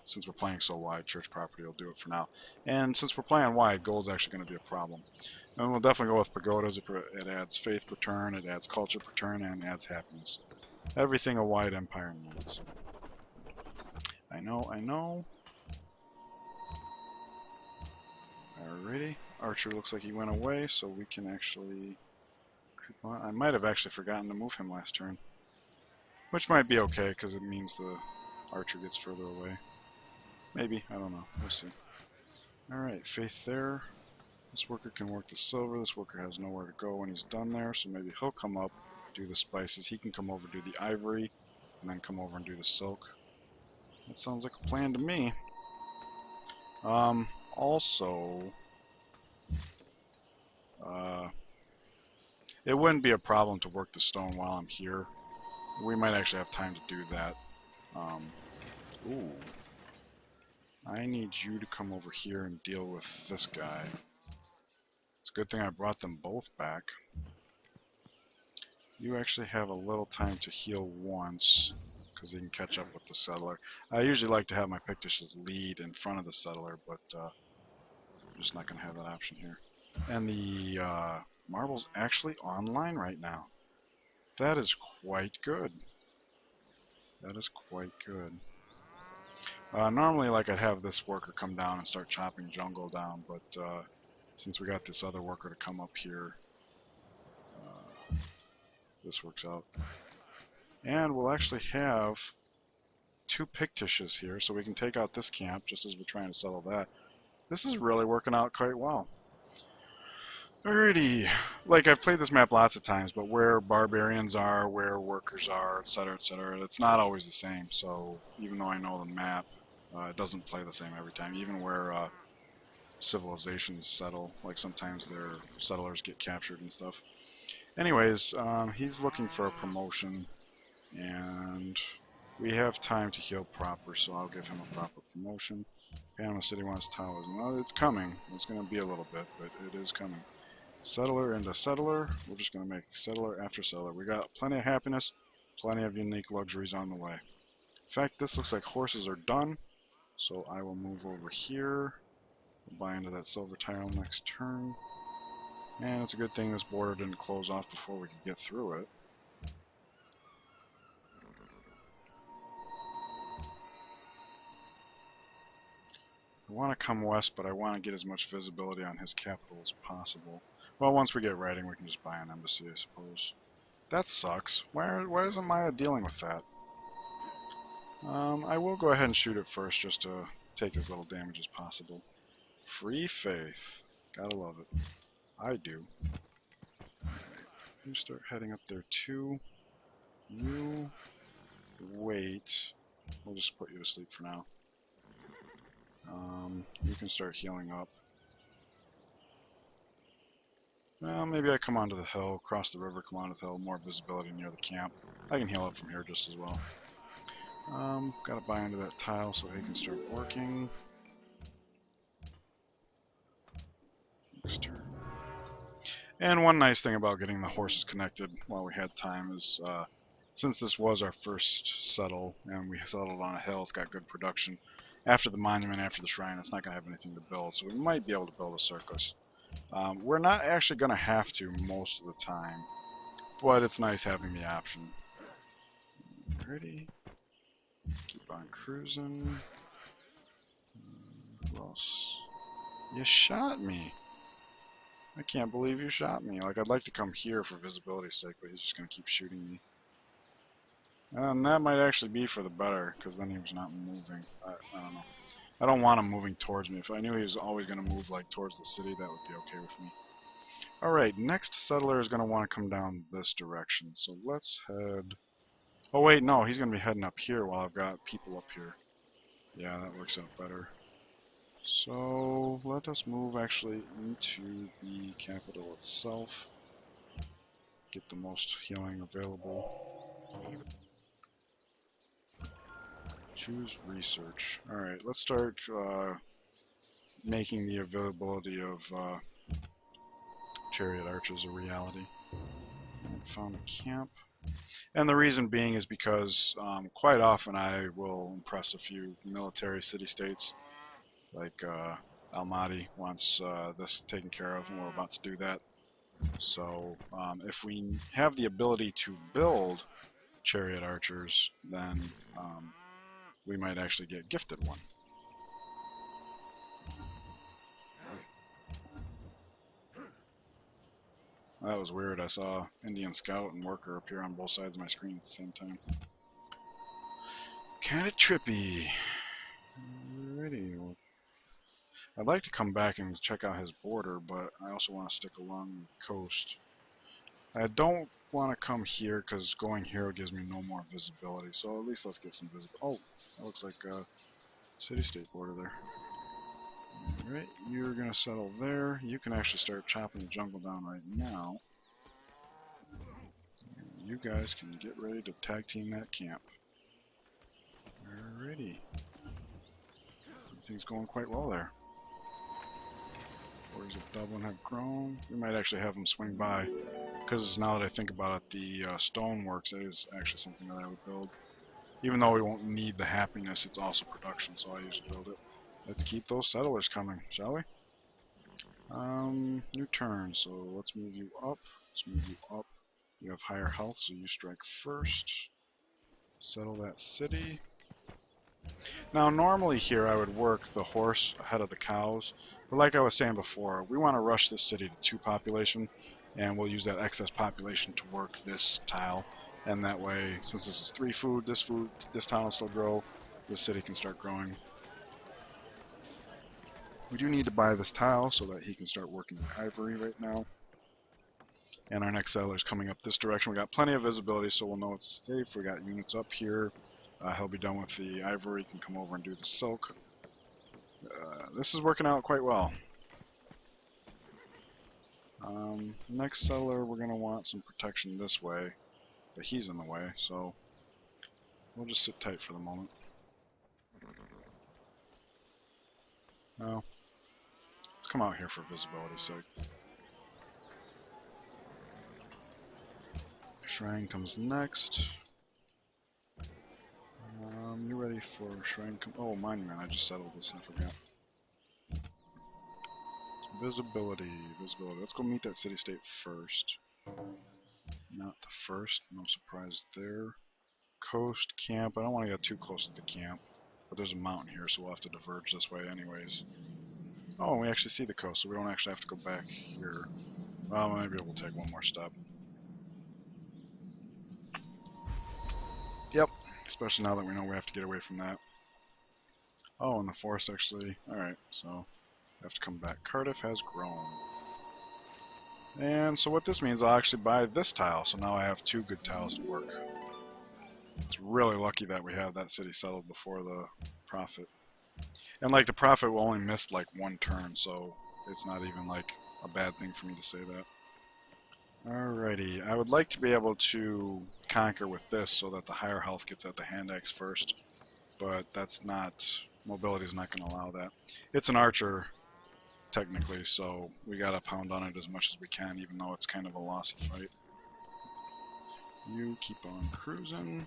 since we're playing so wide, church property will do it for now. And since we're playing wide, gold's actually going to be a problem. And we'll definitely go with pagodas. It adds faith per turn, it adds culture per turn, and adds happiness. Everything a wide empire needs. I know. Alrighty. Archer looks like he went away, so we can actually creep on. I might have actually forgotten to move him last turn. Which might be okay, because it means the archer gets further away. Maybe, I don't know. We'll see. Alright, faith there. This worker can work the silver. This worker has nowhere to go when he's done there, so maybe he'll come up, do the spices. He can come over, do the ivory, and then come over and do the silk. That sounds like a plan to me. Also, it wouldn't be a problem to work the stone while I'm here. We might actually have time to do that. Ooh. I need you to come over here and deal with this guy. It's a good thing I brought them both back. You actually have a little time to heal once, because he can catch up with the settler. I usually like to have my Pictish lead in front of the settler, but I'm just not going to have that option here. And the marble's actually online right now. That is quite good. That is quite good. Normally, like, I'd have this worker come down and start chopping jungle down, but since we got this other worker to come up here, this works out. And we'll actually have 2 Pictishes here, so we can take out this camp just as we're trying to settle that. This is really working out quite well. Alrighty, like, I've played this map lots of times, but where barbarians are, where workers are, etc., it's not always the same. So even though I know the map, it doesn't play the same every time. Even where civilizations settle, like sometimes their settlers get captured and stuff. Anyways, he's looking for a promotion, and we have time to heal proper, so I'll give him a proper promotion. Panama City wants towers. Well, it's coming. It's going to be a little bit, but it is coming. Settler into settler. We're just going to make settler after settler. We got plenty of happiness, plenty of unique luxuries on the way. In fact, this looks like horses are done, so I will move over here. We'll buy into that silver tile next turn. And it's a good thing this border didn't close off before we could get through it. I want to come west, but I want to get as much visibility on his capital as possible. Well, once we get writing, we can just buy an embassy, I suppose. That sucks. Why isn't Maya dealing with that? I will go ahead and shoot it first, just to take as little damage as possible. Free faith. Gotta love it. I do. Alright, you start heading up there too. You wait. We'll just put you to sleep for now. You can start healing up. Well, maybe I come onto the hill, cross the river, come onto the hill, more visibility near the camp. I can heal up from here just as well. Gotta buy into that tile so he can start working. Next turn. And one nice thing about getting the horses connected while we had time is, since this was our first settle, and we settled on a hill, it's got good production. after the monument, after the shrine, it's not going to have anything to build. So we might be able to build a circus. We're not actually going to have to most of the time, but it's nice having the option. Ready? Keep on cruising. Who else? You shot me. I can't believe you shot me. Like, I'd like to come here for visibility's sake, but he's just going to keep shooting me. And that might actually be for the better, because then he was not moving. I don't know. I don't want him moving towards me. If I knew he was always going to move like towards the city, that would be okay with me. Alright, next settler is going to want to come down this direction. So let's head... Oh wait, no, he's going to be heading up here while I've got people up here. Yeah, that works out better. So let us move actually into the capital itself. Get the most healing available. Choose research. Alright, let's start making the availability of chariot archers a reality. Found a camp. And the reason being is because quite often I will impress a few military city-states. Like Almaty wants this taken care of, and we're about to do that. So if we have the ability to build chariot archers, then we might actually get gifted one. That was weird. I saw Indian Scout and Worker appear on both sides of my screen at the same time. Kinda trippy. Alrighty. I'd like to come back and check out his border, but I also want to stick along the coast. I don't want to come here because going here gives me no more visibility, so at least let's get some visibility. Oh, that looks like a city-state border there. Alright, you're going to settle there. You can actually start chopping the jungle down right now. And you guys can get ready to tag team that camp. Alrighty. Everything's going quite well there. Warriors of Dublin have grown. We might actually have them swing by, because now that I think about it, the stoneworks is actually something that I would build. Even though we won't need the happiness, it's also production, so I usually build it. Let's keep those settlers coming, shall we? New turn, so let's move you up. Let's move you up. You have higher health, so you strike first. Settle that city. Now, normally here I would work the horse ahead of the cows, but like I was saying before, we want to rush this city to 2 population, and we'll use that excess population to work this tile. And that way, since this is 3 food, this town will still grow, this city can start growing. We do need to buy this tile so that he can start working the ivory right now. And our next settler is coming up this direction. We got plenty of visibility, so we'll know it's safe. We got units up here. He'll be done with the ivory, can come over and do the silk. This is working out quite well. Next settler, we're going to want some protection this way, but he's in the way, so we'll just sit tight for the moment. Well, let's come out here for visibility's sake. Shrine comes next. You ready for shrine? Oh, monument! I just settled this. I forgot. Visibility. Let's go meet that city-state first. Not the first. No surprise there. Coast camp. I don't want to get too close to the camp, but there's a mountain here, so we'll have to diverge this way anyways. Oh, we actually see the coast, so we don't actually have to go back here. Well, maybe we'll take one more step. Yep. Especially now that we know we have to get away from that. Oh, and the forest actually... Alright, so we have to come back. Cardiff has grown. And so what this means, I'll actually buy this tile, so now I have 2 good tiles to work. It's really lucky that we have that city settled before the prophet. And like the prophet will only miss like 1 turn, so it's not even like a bad thing for me to say that. Alrighty, I would like to be able to conquer with this so that the higher health gets at the hand axe first, but that's not, mobility is not going to allow that. It's an archer, technically, so we gotta pound on it as much as we can, even though it's kind of a lossy fight. You keep on cruising.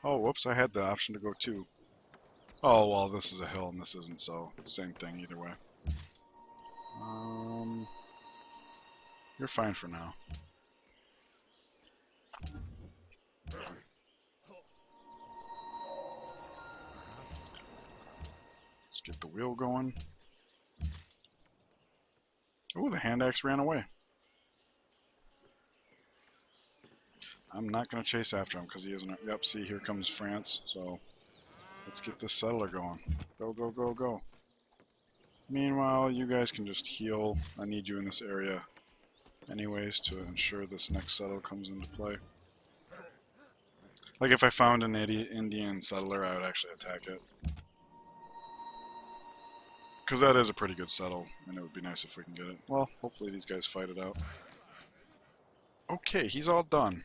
Oh, whoops, I had the option to go too. Oh, well, this is a hill and this isn't, so same thing either way. You're fine for now. Let's get the wheel going. Ooh, the hand axe ran away. I'm not going to chase after him because he isn't. Yep, see, here comes France. So let's get this settler going. Go, go, go, go. Meanwhile, you guys can just heal. I need you in this area anyways to ensure this next settler comes into play. Like if I found an Indian settler, I would actually attack it. Because that is a pretty good settle, and it would be nice if we can get it. Well, hopefully these guys fight it out. Okay, he's all done.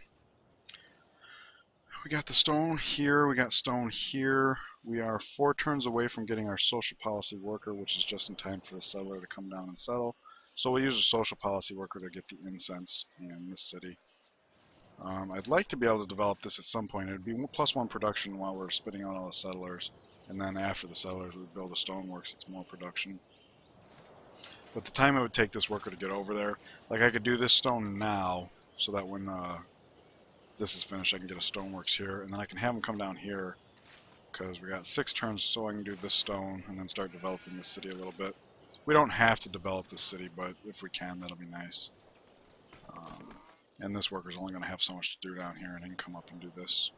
We got the stone here, we got stone here. We are 4 turns away from getting our social policy worker, which is just in time for the settler to come down and settle. So we'll use a social policy worker to get the incense in this city. I'd like to be able to develop this at some point. It would be +1 production while we're spitting out all the settlers. And then after the settlers, we build a stoneworks, it's more production. But the time it would take this worker to get over there, like I could do this stone now, so that when this is finished, I can get a stoneworks here, and then I can have them come down here, because we got 6 turns, so I can do this stone, and then start developing this city a little bit. We don't have to develop this city, but if we can, that'll be nice. And this worker's only going to have so much to do down here, and he can come up and do this.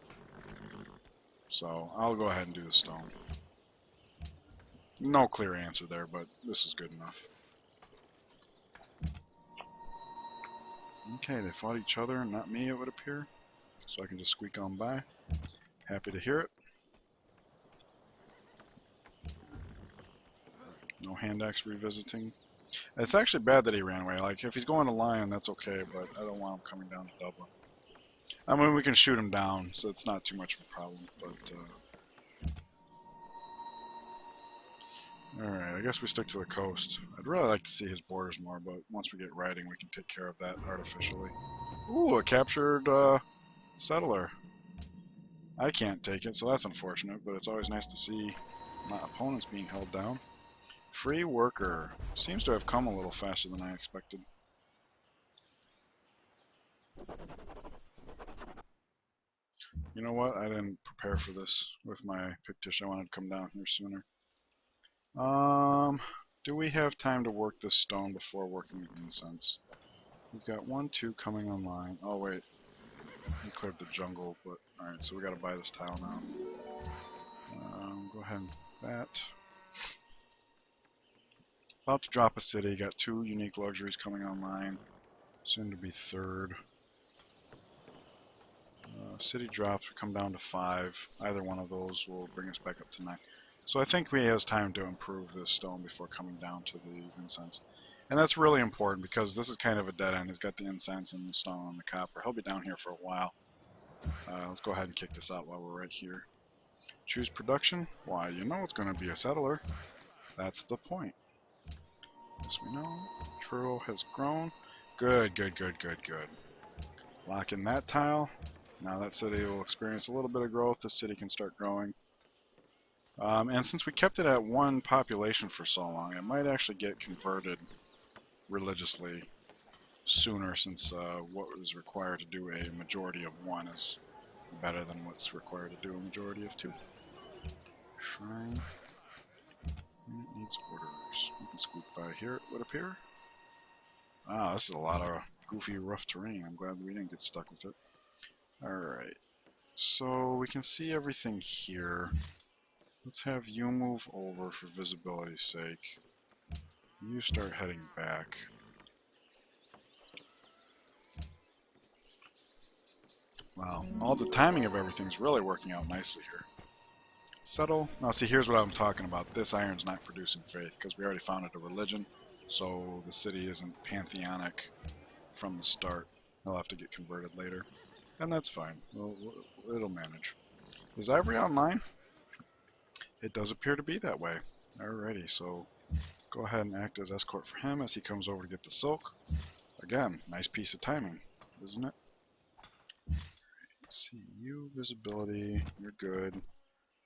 So I'll go ahead and do the stone. No clear answer there, but this is good enough. Okay, they fought each other, not me, it would appear. So I can just squeak on by. Happy to hear it. No hand axe revisiting. It's actually bad that he ran away. Like, if he's going to Lion, that's okay, but I don't want him coming down to Dublin. I mean, we can shoot him down, so it's not too much of a problem, but... Alright, I guess we stick to the coast. I'd really like to see his borders more, but once we get riding, we can take care of that artificially. Ooh, a captured settler. I can't take it, so that's unfortunate, but it's always nice to see my opponents being held down. Free worker. Seems to have come a little faster than I expected. You know what? I didn't prepare for this with my Pictish. I wanted to come down here sooner. Do we have time to work this stone before working the incense? We've got 1, 2 coming online. Oh wait, we cleared the jungle, but alright, so we gotta buy this tile now. Go ahead and that. About to drop a city, got 2 unique luxuries coming online. Soon to be 3rd. City drops, we come down to 5. Either one of those will bring us back up to 9. So I think we have time to improve this stone before coming down to the incense. And that's really important because this is kind of a dead end. He's got the incense and the stone and the copper. He'll be down here for a while. Let's go ahead and kick this out while we're right here. Choose production. Why, you know it's going to be a settler. That's the point. Yes, we know. Truro has grown. Good, good, good, good, good. Lock in that tile. Now that city will experience a little bit of growth. This city can start growing. And since we kept it at 1 population for so long, it might actually get converted religiously sooner, since what is required to do a majority of 1 is better than what's required to do a majority of 2. Shrine. Unit needs orders. We can scoot by here, it would appear. Ah, this is a lot of goofy, rough terrain. I'm glad we didn't get stuck with it. Alright. So we can see everything here. Let's have you move over for visibility's sake. You start heading back. Wow, all the timing of everything's really working out nicely here. Settle. Now see, here's what I'm talking about. This iron's not producing faith, because we already founded a religion, so the city isn't pantheonic from the start. They'll have to get converted later. And that's fine. It'll manage. Is Ivory online? It does appear to be that way. Alrighty, so go ahead and act as escort for him as he comes over to get the silk. Again, nice piece of timing, isn't it? Let's see, you, visibility, you're good.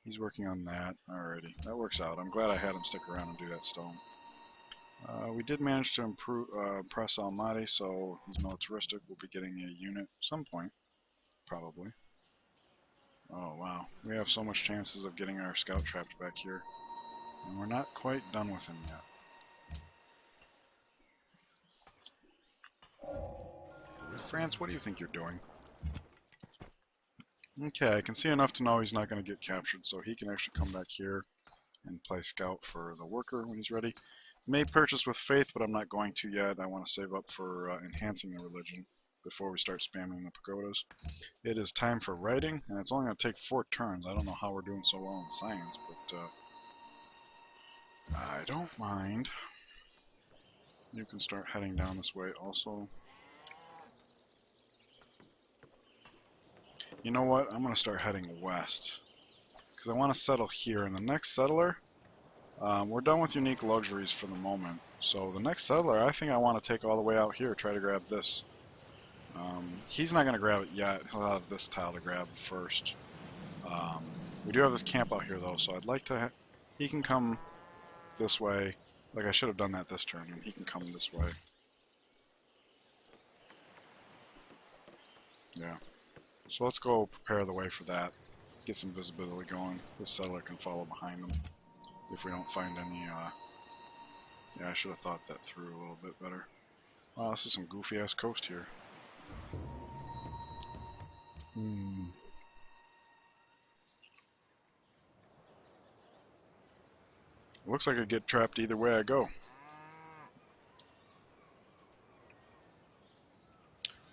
He's working on that. Alrighty, that works out. I'm glad I had him stick around and do that stone. We did manage to impress Almaty, so he's militaristic. We'll be getting a unit at some point, probably. Oh wow, we have so much chances of getting our scout trapped back here. And we're not quite done with him yet. France, what do you think you're doing? Okay, I can see enough to know he's not going to get captured, so he can actually come back here and play scout for the worker when he's ready. May purchase with faith, but I'm not going to yet. I want to save up for enhancing the religion before we start spamming the pagodas. It is time for writing, and it's only going to take 4 turns. I don't know how we're doing so well in science, but I don't mind. You can start heading down this way also. You know what? I'm going to start heading west, because I want to settle here, and the next settler, we're done with unique luxuries for the moment. So the next settler, I think I want to take all the way out here, try to grab this. He's not going to grab it yet. He'll have this tile to grab first. We do have this camp out here, though, so I'd like to... He can come this way. Like, I should have done that this turn, and he can come this way. Yeah. So let's go prepare the way for that. Get some visibility going. This settler can follow behind them if we don't find any... Yeah, I should have thought that through a little bit better. Wow, this is some goofy-ass coast here. Looks like I get trapped either way I go.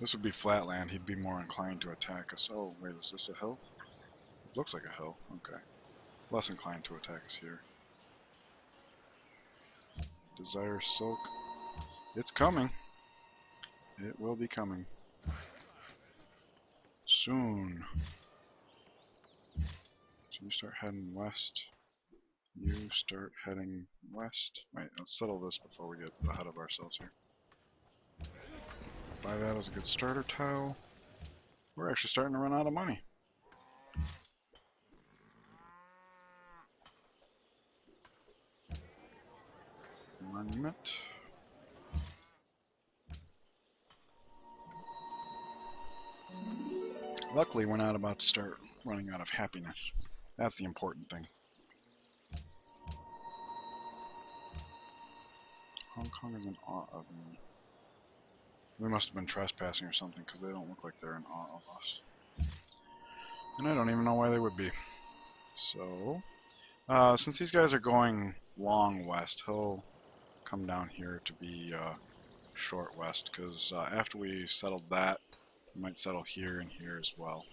This would be flatland. He'd be more inclined to attack us. Oh, wait, is this a hill? It looks like a hill. Okay. Less inclined to attack us here. Desire silk. It's coming. It will be coming. Soon. So you start heading west. You start heading west. Wait, let's settle this before we get ahead of ourselves here. Buy that as a good starter tile. We're actually starting to run out of money. Monument. Luckily, we're not about to start running out of happiness. That's the important thing. Hong Kong is in awe of me. We must have been trespassing or something, because they don't look like they're in awe of us. And I don't even know why they would be. So, since these guys are going long west, he'll come down here to be short west, because after we settled that, we might settle here and here as well.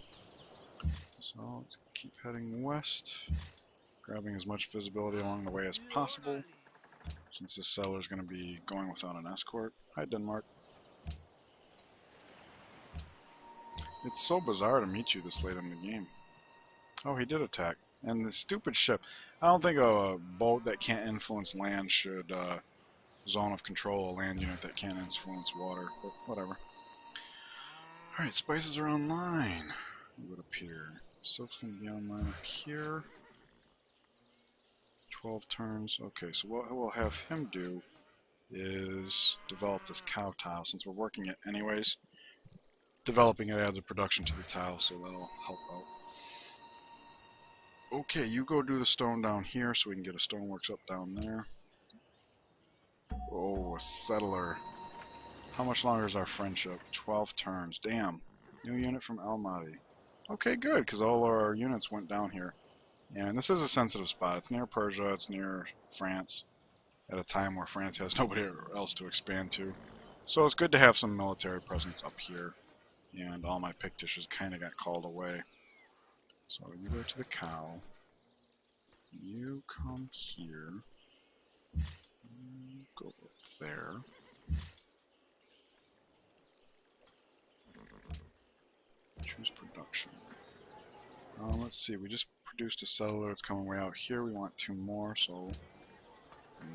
So let's keep heading west, grabbing as much visibility along the way as possible, since this settler is going to be going without an escort. Hi, Denmark. It's so bizarre to meet you this late in the game. Oh, he did attack. And the stupid ship. I don't think a boat that can't influence land should zone of control a land unit that can't influence water, but whatever. Alright, spices are online. It would appear. Silk's going to be online up here. 12 turns. Okay, so what we'll have him do is develop this cow tile, since we're working it anyways. Developing it adds a production to the tile, so that'll help out. Okay, you go do the stone down here so we can get a stoneworks up down there. Oh, a settler. How much longer is our friendship? 12 turns. Damn. New unit from Almaty. Okay, good, because all our units went down here. And this is a sensitive spot. It's near Persia, it's near France, at a time where France has nobody else to expand to. So it's good to have some military presence up here. And all my Pictishes kind of got called away. So you go to the cow. You come here. You go up there. Choose production. Let's see, we just produced a settler. It's coming way out here. We want 2 more, so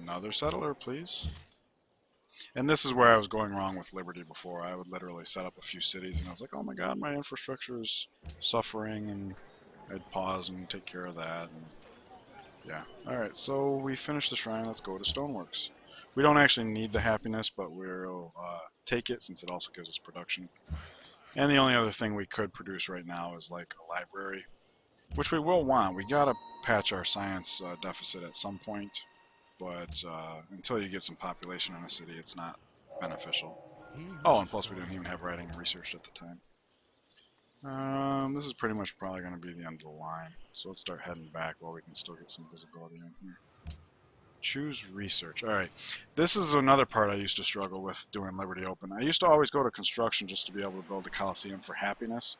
another settler, please. And this is where I was going wrong with Liberty before. I would literally set up a few cities, and I was like, oh my god, my infrastructure is suffering, and I'd pause and take care of that. And yeah. Alright, so we finished the shrine. Let's go to Stoneworks. We don't actually need the happiness, but we'll take it since it also gives us production. And the only other thing we could produce right now is like a library, which we will want. We gotta patch our science deficit at some point, but until you get some population in a city, it's not beneficial. Oh, and plus we didn't even have writing and research at the time. This is pretty much probably going to be the end of the line, so let's start heading back while we can still get some visibility in here. Choose research. Alright, this is another part I used to struggle with doing Liberty Open. I used to always go to construction just to be able to build a Coliseum for happiness,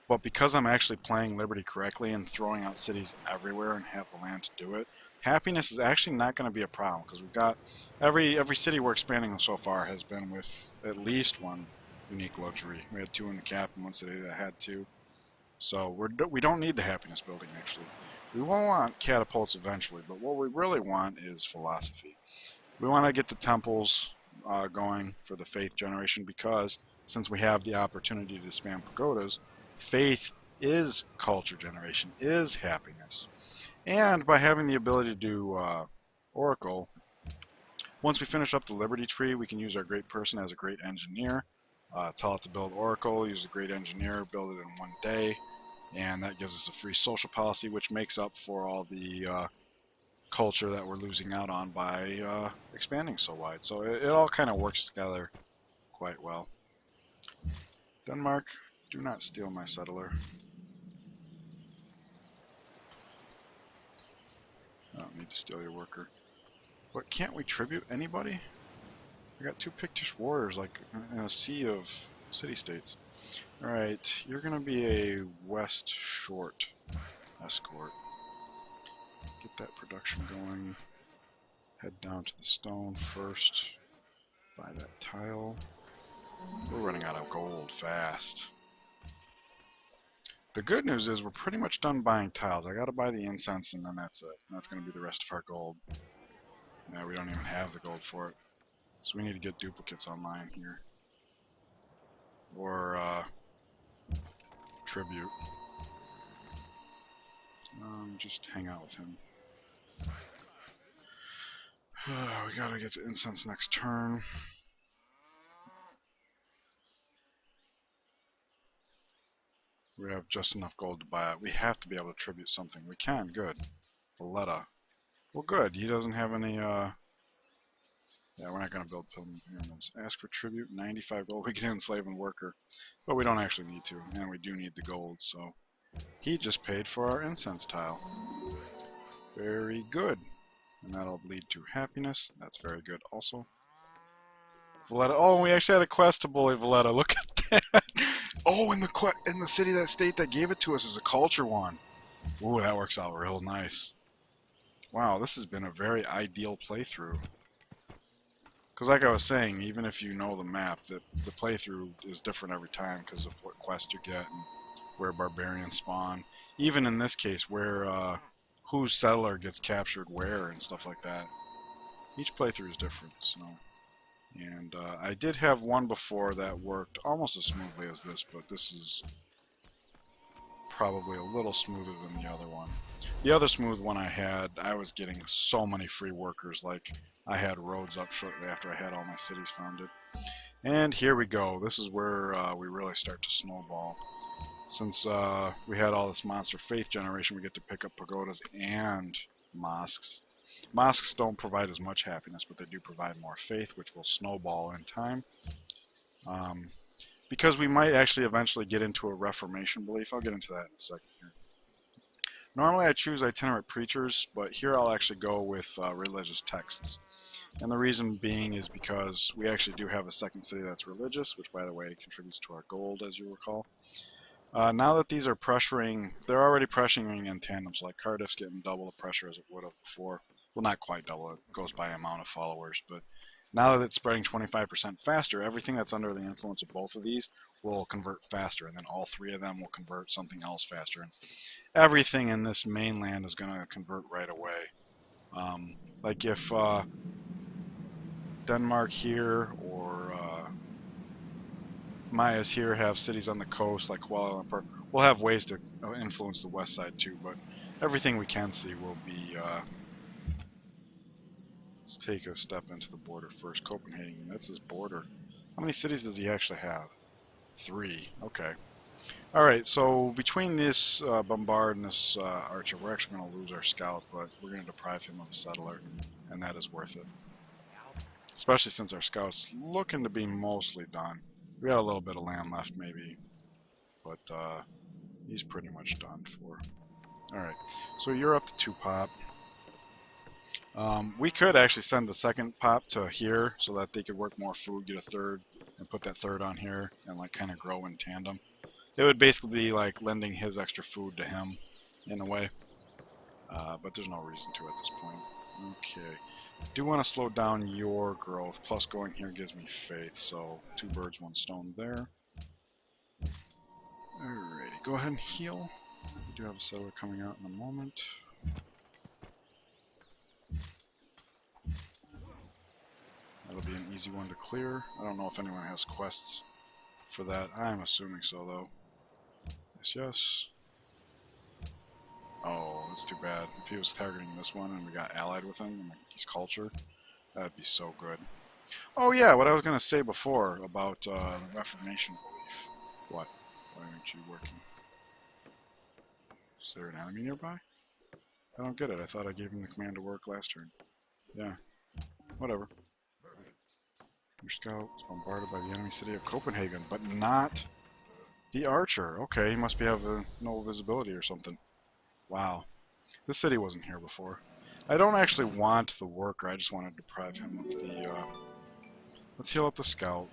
but because I'm actually playing Liberty correctly and throwing out cities everywhere and have the land to do it, happiness is actually not going to be a problem, because we've got every city we're expanding so far has been with at least one unique luxury. We had 2 in the cap and 1 city that had 2. So we don't need the happiness building, actually. We will want catapults eventually, but what we really want is philosophy. We want to get the temples going for the faith generation, because since we have the opportunity to spam pagodas, faith is culture generation, is happiness. And by having the ability to do Oracle, once we finish up the Liberty tree, we can use our great person as a great engineer. Tell it to build Oracle, use a great engineer, build it in 1 day, and that gives us a free social policy, which makes up for all the culture that we're losing out on by expanding so wide. So it all kind of works together quite well. Denmark, do not steal my settler. I don't need to steal your worker. But can't we tribute anybody? I got 2 Pictish warriors, like in a sea of city-states. Alright, you're gonna be a west short escort. Get that production going. Head down to the stone first. Buy that tile. We're running out of gold fast. The good news is we're pretty much done buying tiles. I gotta buy the incense and then that's it. That's gonna be the rest of our gold. Yeah, we don't even have the gold for it. So we need to get duplicates online here. Or tribute. Just hang out with him. We gotta get the incense next turn. We have just enough gold to buy it. We have to be able to tribute something. We can, good. Valletta. Well, good. He doesn't have any, yeah, we're not going to build pyramids. Ask for tribute, 95 gold. We can enslave and worker. But we don't actually need to, and we do need the gold, so. He just paid for our incense tile. Very good. And that'll lead to happiness. That's very good also. Valletta. Oh, we actually had a quest to bully Valletta. Look at that. Oh, in the city, that state that gave it to us is a culture one. Ooh, that works out real nice. Wow, this has been a very ideal playthrough. Because like I was saying, even if you know the map, the playthrough is different every time because of what quest you get and where barbarians spawn. Even in this case, where whose settler gets captured where and stuff like that. Each playthrough is different, so. And I did have one before that worked almost as smoothly as this, but this is probably a little smoother than the other one. The other smooth one I had, I was getting so many free workers, like I had roads up shortly after I had all my cities founded. And here we go. This is where we really start to snowball. Since we had all this monster faith generation, we get to pick up pagodas and mosques. Mosques don't provide as much happiness, but they do provide more faith, which will snowball in time. Because we might actually eventually get into a Reformation belief. I'll get into that in a second here. Normally I choose itinerant preachers, but here I'll actually go with religious texts. And the reason being is because we actually do have a second city that's religious, which by the way contributes to our gold, as you recall. Now that these are pressuring, they're already pressuring in tandem, so like Cardiff's getting double the pressure as it would have before. Well, not quite double, it goes by amount of followers, but now that it's spreading 25% faster, everything that's under the influence of both of these will convert faster, and then all 3 of them will convert something else faster. And everything in this mainland is going to convert right away. Like if Denmark here or Maya's here have cities on the coast like Kuala Lumpur, We'll have ways to influence the west side too, but everything we can see will be. Let's take a step into the border first. Copenhagen, that's his border. How many cities does he actually have? 3. Okay. Alright, so between this bombard and this archer, we're actually going to lose our scout, but we're going to deprive him of a settler, and that is worth it. Especially since our scout's looking to be mostly done. We got a little bit of land left, maybe, but he's pretty much done for. Alright, so you're up to 2 pop. We could actually send the second pop to here so that they could work more food, get a third, and put that third on here, and like kind of grow in tandem. It would basically be like lending his extra food to him, in a way. But there's no reason to at this point. Okay. Do want to slow down your growth, plus going here gives me faith, so 2 birds, 1 stone there. Alrighty, go ahead and heal. We do have a settler coming out in a moment. That'll be an easy one to clear. I don't know if anyone has quests for that. I'm assuming so, though. Yes, yes. Oh, that's too bad. If he was targeting this one and we got allied with him, and he's culture, that'd be so good. Oh yeah, what I was going to say before about the Reformation belief. What? Why aren't you working? Is there an enemy nearby? I don't get it. I thought I gave him the command to work last turn. Yeah. Whatever. Your scout is bombarded by the enemy city of Copenhagen, but not the archer. Okay, he must be having no visibility or something. Wow. This city wasn't here before. I don't actually want the worker, I just want to deprive him of the, let's heal up the scout.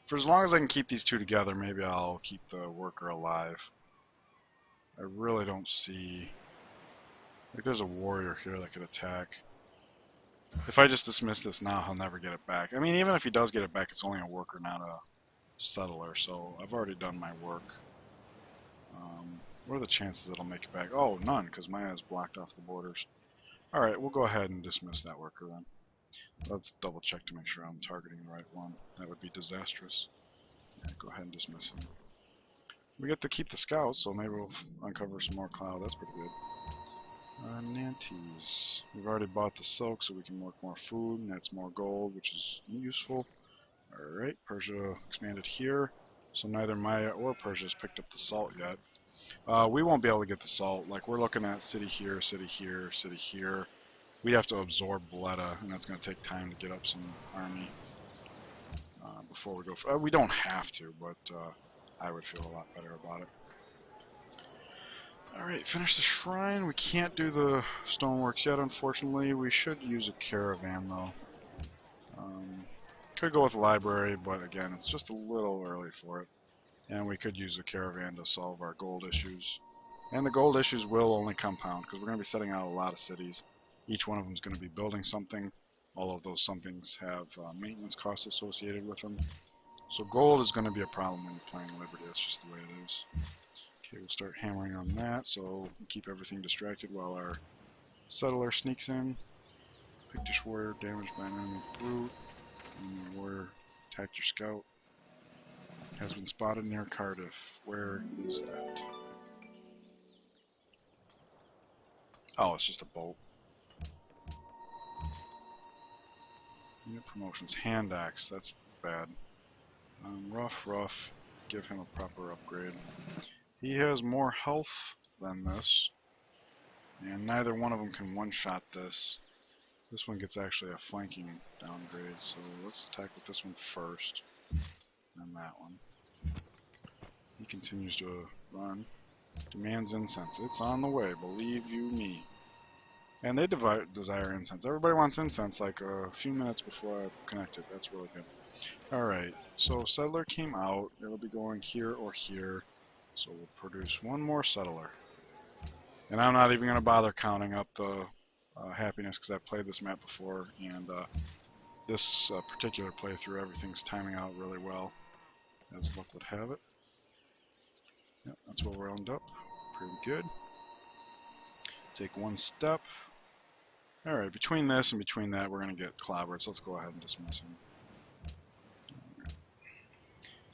For as long as I can keep these 2 together, maybe I'll keep the worker alive. I really don't see... Like, there's a warrior here that could attack. If I just dismiss this now, he'll never get it back. I mean, even if he does get it back, it's only a worker, not a settler, so I've already done my work. What are the chances it'll make it back? Oh, none, because Maya's blocked off the borders. Alright, we'll go ahead and dismiss that worker then. Let's double check to make sure I'm targeting the right one. That would be disastrous. Yeah, go ahead and dismiss him. We get to keep the scouts, so maybe we'll uncover some more cloud. That's pretty good. Nantes. We've already bought the silk, so we can work more food, and that's more gold, which is useful. Alright, Persia expanded here, so neither Maya or Persia has picked up the salt yet. We won't be able to get the salt. Like, we're looking at city here, city here, city here. We have to absorb Bleda, and that's going to take time to get up some army before we go. We don't have to, but I would feel a lot better about it. Alright, finish the shrine. We can't do the stoneworks yet, unfortunately. We should use a caravan, though. Could go with the library, but again, it's just a little early for it. And we could use a caravan to solve our gold issues. And the gold issues will only compound, because we're going to be setting out a lot of cities. Each one of them is going to be building something. All of those somethings have maintenance costs associated with them. So gold is going to be a problem when you're playing Liberty. That's just the way it is. Okay, we'll start hammering on that, so we keep everything distracted while our settler sneaks in. Pictish warrior damaged by an enemy brute. Enemy warrior attacked your scout. Has been spotted near Cardiff. Where is that? Oh, it's just a boat. Unit promotions. Hand axe. That's bad. Rough. Give him a proper upgrade. He has more health than this. And neither one of them can one-shot this. This one gets actually a flanking downgrade. So let's attack with this one first. And that one. He continues to run. Demands incense. It's on the way, believe you me. And they desire incense. Everybody wants incense like a few minutes before I connected. That's really good. Alright, so settler came out. It'll be going here or here. So we'll produce 1 more settler. And I'm not even going to bother counting up the happiness because I've played this map before. And this particular playthrough, everything's timing out really well, as luck would have it. Yep, that's where we're end up. Pretty good. Take 1 step. Alright, between this and between that, we're going to get clobbered, so let's go ahead and dismiss him.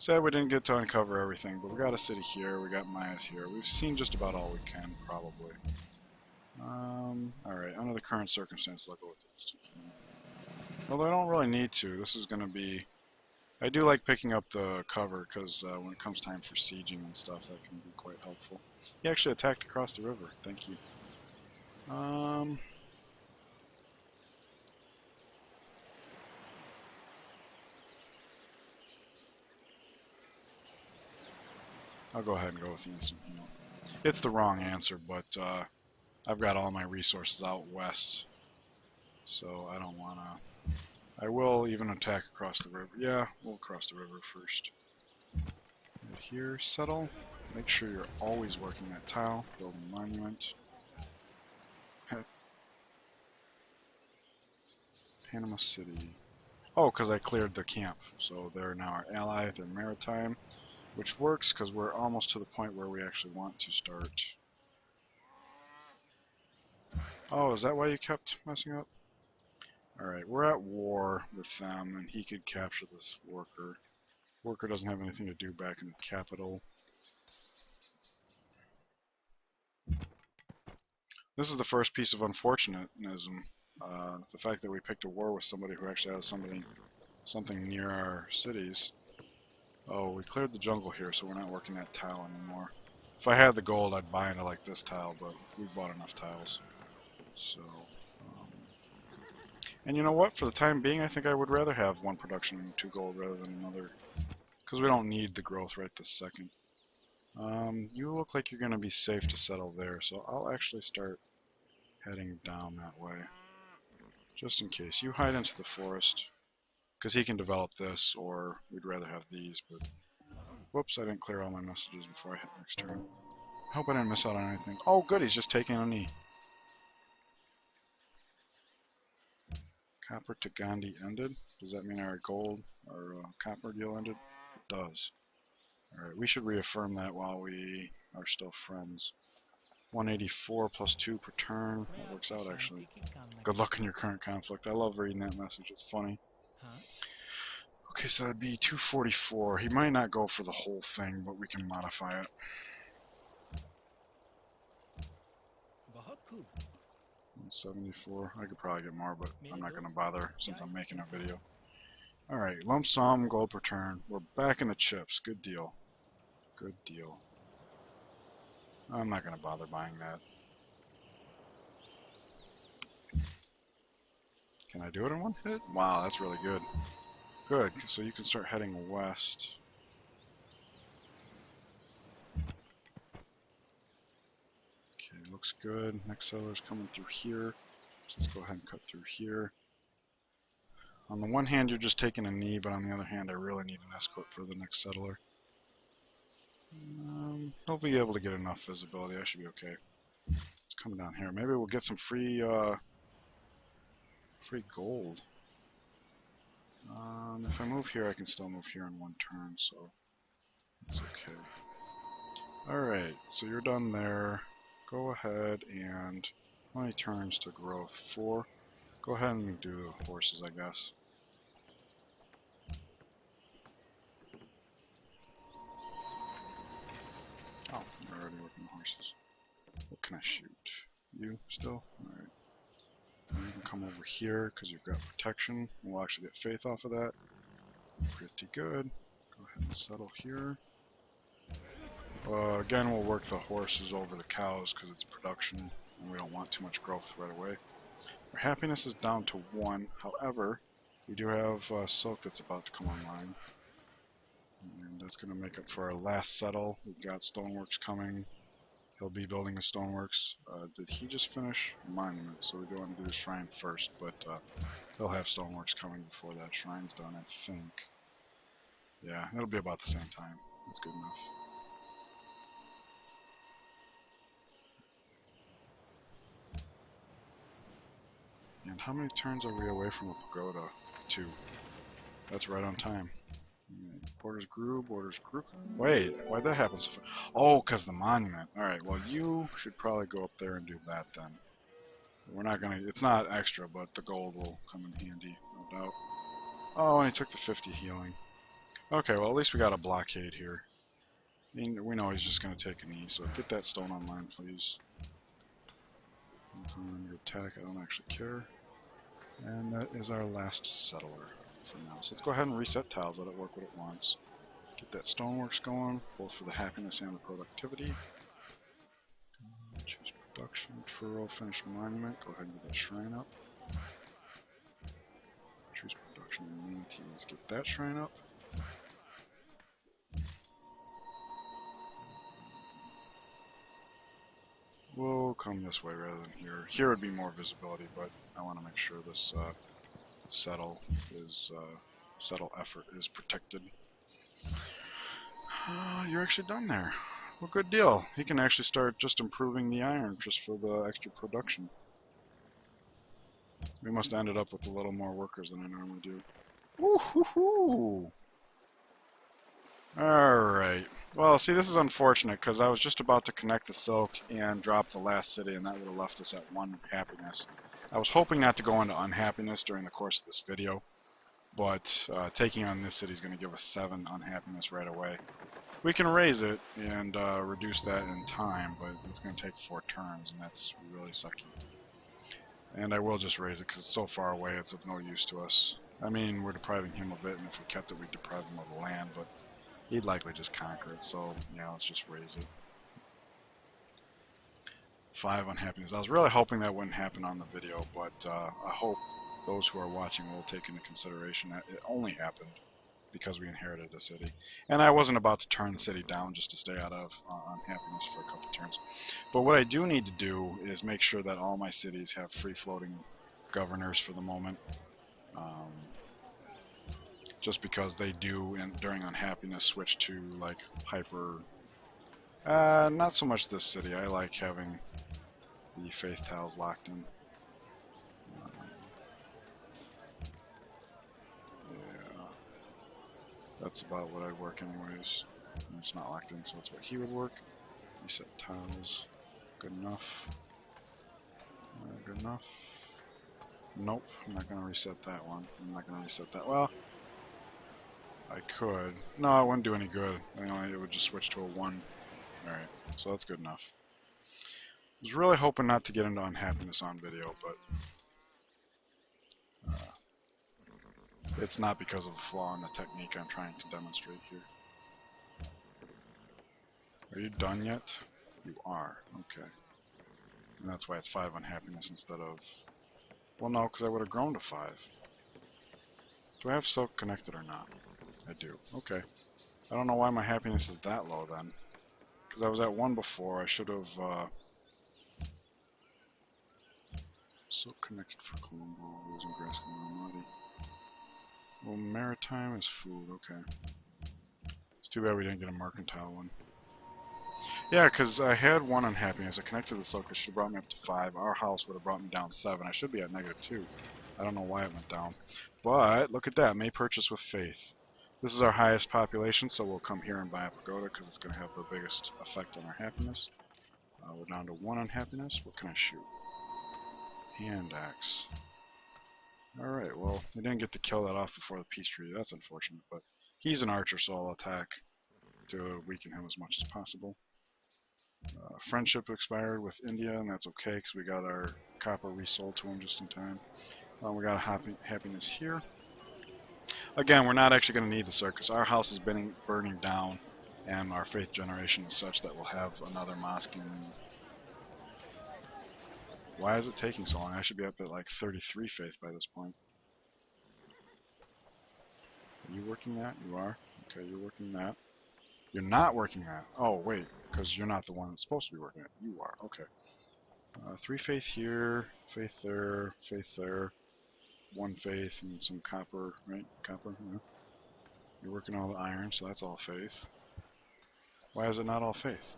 Sad we didn't get to uncover everything, but we got a city here, we got mines here. We've seen just about all we can, probably. Alright, under the current circumstances, I'll go with instant healing. Although I don't really need to. This is going to be... I do like picking up the cover, because when it comes time for sieging and stuff, that can be quite helpful. He actually attacked across the river. Thank you. I'll go ahead and go with the instant heal. It's the wrong answer, but I've got all my resources out west, so I don't want to... I will even attack across the river. Yeah, we'll cross the river first. Right here, settle. Make sure you're always working that tile. Build a monument. Panama City. Oh, because I cleared the camp. So they're now our ally. They're maritime, which works because we're almost to the point where we actually want to start. Oh, is that why you kept messing up? Alright, we're at war with them, and he could capture this worker. Worker doesn't have anything to do back in the capital. This is the first piece of unfortunatism. The fact that we picked a war with somebody who actually has something near our cities. Oh, we cleared the jungle here, so we're not working that tile anymore. If I had the gold, I'd buy into like this tile, but we've bought enough tiles. So, and you know what? For the time being, I think I would rather have one production and 2 gold rather than another, because we don't need the growth right this second. You look like you're going to be safe to settle there, so I'll actually start heading down that way. Just in case. You hide into the forest, because he can develop this, or we'd rather have these, but... Whoops, I didn't clear all my messages before I hit next turn. I hope I didn't miss out on anything. Oh, good, he's just taking a knee. Copper to Gandhi ended. Does that mean our gold, our copper deal ended? It does. Alright, we should reaffirm that while we are still friends. 184 plus 2 per turn. That works out, actually. Good luck in your current conflict. I love reading that message. It's funny. Okay, so that'd be 244. He might not go for the whole thing, but we can modify it. 174. I could probably get more, but I'm not going to bother since I'm making a video. Alright, lump sum, gold per turn. We're back in the chips. Good deal. Good deal. I'm not going to bother buying that. Can I do it in one hit? Wow, that's really good. Good, so you can start heading west. Okay, looks good. Next settler's coming through here. So let's go ahead and cut through here. On the one hand, you're just taking a knee, but on the other hand, I really need an escort for the next settler. He'll be able to get enough visibility. I should be okay. It's coming down here. Maybe we'll get some free gold. If I move here, I can still move here in one turn, so it's okay. Alright, so you're done there. Go ahead and... How many turns to growth? 4. Go ahead and do horses, I guess. Oh, you're already working the horses. What can I shoot? You still? Alright. You can come over here because you've got protection. We'll actually get faith off of that. Pretty good. Go ahead and settle here. Again, we'll work the horses over the cows because it's production and we don't want too much growth right away. Our happiness is down to 1. However, we do have silk that's about to come online. And that's going to make up for our last settle. We've got stoneworks coming. He'll be building the stoneworks. Did he just finish a monument? So we go and do the shrine first, but he'll have stoneworks coming before that shrine's done, I think. Yeah, it'll be about the same time. That's good enough. And how many turns are we away from a pagoda? 2. That's right on time. Borders grew, borders grew. Wait, why'd that happen so fast? Oh, because the monument. Alright, well you should probably go up there and do that then. We're not gonna, it's not extra, but the gold will come in handy, no doubt. Oh, and he took the 50 healing. Okay, well at least we got a blockade here. I mean, we know he's just going to take a knee, so get that stone online, please. Your attack, I don't actually care. And that is our last settler for now. So let's go ahead and reset tiles, let it work what it wants. Get that stoneworks going, both for the happiness and the productivity. Choose production, Truro, finish monument, go ahead and get that shrine up. Choose production amenities, get that shrine up. We'll come this way rather than here. Here would be more visibility, but I want to make sure this settle effort is protected. You're actually done there. Well, good deal. He can actually start just improving the iron just for the extra production. We must have ended up with a little more workers than I normally do. Woo-hoo-hoo! Alright. Well, see, this is unfortunate because I was just about to connect the silk and drop the last city, and that would have left us at 1 happiness. I was hoping not to go into unhappiness during the course of this video, but taking on this city is going to give us 7 unhappiness right away. We can raise it and reduce that in time, but it's going to take 4 turns, and that's really sucky. And I will just raise it because it's so far away, it's of no use to us. I mean, we're depriving him of it, and if we kept it, we'd deprive him of the land, but he'd likely just conquer it, so yeah, let's just raise it. 5 unhappiness. I was really hoping that wouldn't happen on the video, but I hope those who are watching will take into consideration that it only happened because we inherited a city. And I wasn't about to turn the city down just to stay out of unhappiness for a couple turns. But what I do need to do is make sure that all my cities have free-floating governors for the moment. Just because they do, during unhappiness, switch to like hyper. Not so much this city. I like having the faith tiles locked in. Yeah, that's about what I'd work anyways. And it's not locked in, so that's what he would work. Reset tiles. Good enough. Good enough. Nope, I'm not going to reset that one. I'm not going to reset that. Well, I could. No, it wouldn't do any good. It would just switch to a 1. Alright, so that's good enough. I was really hoping not to get into unhappiness on video, but it's not because of a flaw in the technique I'm trying to demonstrate here. Are you done yet? You are. Okay. And that's why it's 5 unhappiness instead of... Well, no, because I would have grown to 5. Do I have silk connected or not? I do. Okay. I don't know why my happiness is that low then. Because I was at 1 before. I should have... silk connected for Colombo. Losing grass commodity. Well, maritime is food. Okay. It's too bad we didn't get a mercantile one. Yeah, because I had 1 unhappiness. I connected the silk. It should have brought me up to 5. Our house would have brought me down 7. I should be at -2. I don't know why it went down. But, look at that. May purchase with faith. This is our highest population, so we'll come here and buy a pagoda because it's going to have the biggest effect on our happiness. We're down to 1 unhappiness. What can I shoot? Hand axe. Alright, well, we didn't get to kill that off before the peace treaty. That's unfortunate, but he's an archer, so I'll attack to weaken him as much as possible. Friendship expired with India, and that's okay because we got our copper resold to him just in time. We got a happiness here. Again, we're not actually going to need the circus. Our house is burning down, and our faith generation is such that we'll have another mosque in... Why is it taking so long? I should be up at like 33 faith by this point. Are you working that? You are? Okay, you're working that. You're not working that. Oh, wait, because you're not the one that's supposed to be working it. You are. Okay. 3 faith here, faith there, 1 faith, and some copper, right? Copper, yeah. You're working all the iron, so that's all faith. Why is it not all faith?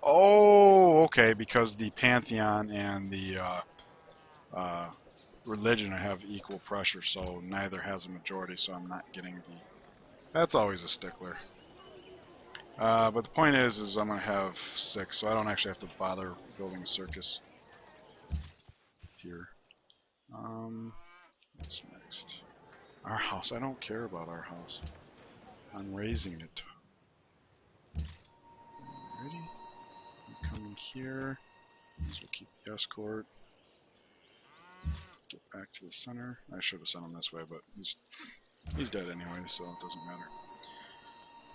Oh, okay, because the pantheon and the religion have equal pressure, so neither has a majority, so I'm not getting the... That's always a stickler. But the point is I'm going to have 6, so I don't actually have to bother building a circus here. What's next? Our house. I don't care about our house. on raising it. Alrighty. I'm coming here. So we'll keep the escort. Get back to the center. I should have sent him this way, but he's dead anyway, so it doesn't matter.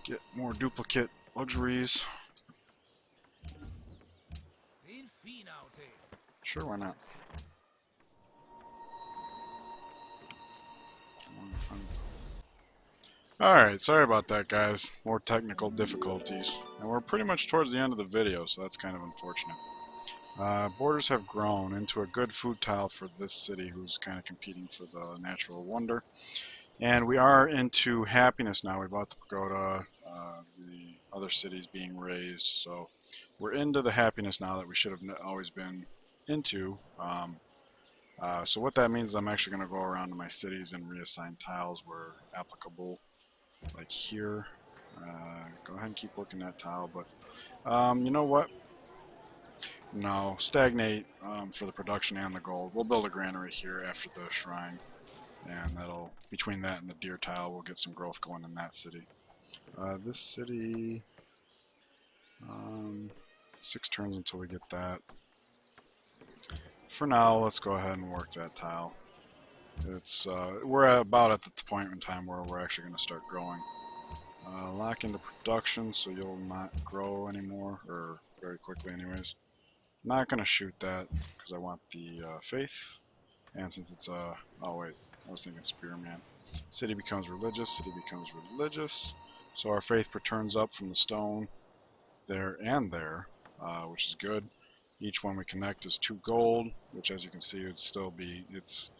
Get more duplicate luxuries. Sure, why not? Alright, sorry about that, guys. More technical difficulties. And we're pretty much towards the end of the video, so that's kind of unfortunate. Borders have grown into a good food tile for this city, who's kind of competing for the natural wonder. And we are into happiness now. We bought the pagoda, the other cities being raised, so we're into the happiness now that we should have always been into. So what that means is I'm actually going to go around to my cities and reassign tiles where applicable, like here. Go ahead and keep working that tile, but you know what? No, stagnate for the production and the gold. We'll build a granary here after the shrine, and that'll, between that and the deer tile, we'll get some growth going in that city. This city, 6 turns until we get that. For now, let's go ahead and work that tile. It's we're about at the point in time where we're actually going to start growing. Lock into production so you'll not grow anymore, or very quickly anyways. Not going to shoot that because I want the faith, and since it's oh wait, I was thinking spearman. City becomes religious, city becomes religious, so our faith returns up from the stone there and there, which is good. Each one we connect is 2 gold, which as you can see would still be, it's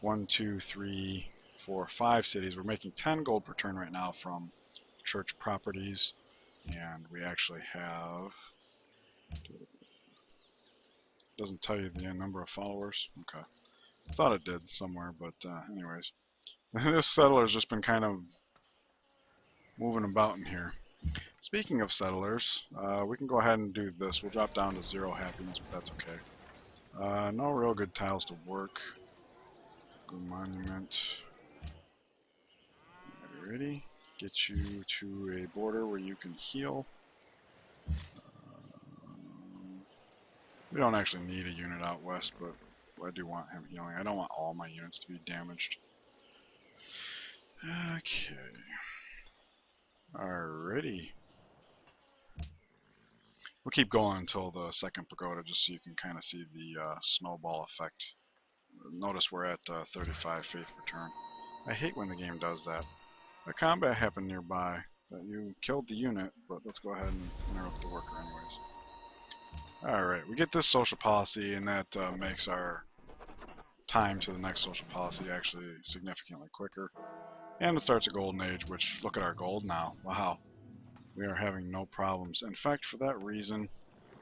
1, 2, 3, 4, 5 cities. We're making 10 gold per turn right now from church properties, and we actually have, doesn't tell you the number of followers. Okay, I thought it did somewhere, but anyways, this settler's just been kind of moving about in here. Speaking of settlers, we can go ahead and do this. We'll drop down to 0 happiness, but that's okay. No real good tiles to work. Good monument. Alrighty. Get you to a border where you can heal. We don't actually need a unit out west, but I do want him healing. I don't want all my units to be damaged. Okay. Alrighty. We'll keep going until the second pagoda, just so you can kind of see the snowball effect. Notice we're at 35 faith per turn. I hate when the game does that. A combat happened nearby that you killed the unit, but let's go ahead and interrupt the worker anyways. Alright, we get this social policy, and that makes our time to the next social policy actually significantly quicker. And it starts a golden age, which, look at our gold now. Wow. We are having no problems. In fact, for that reason,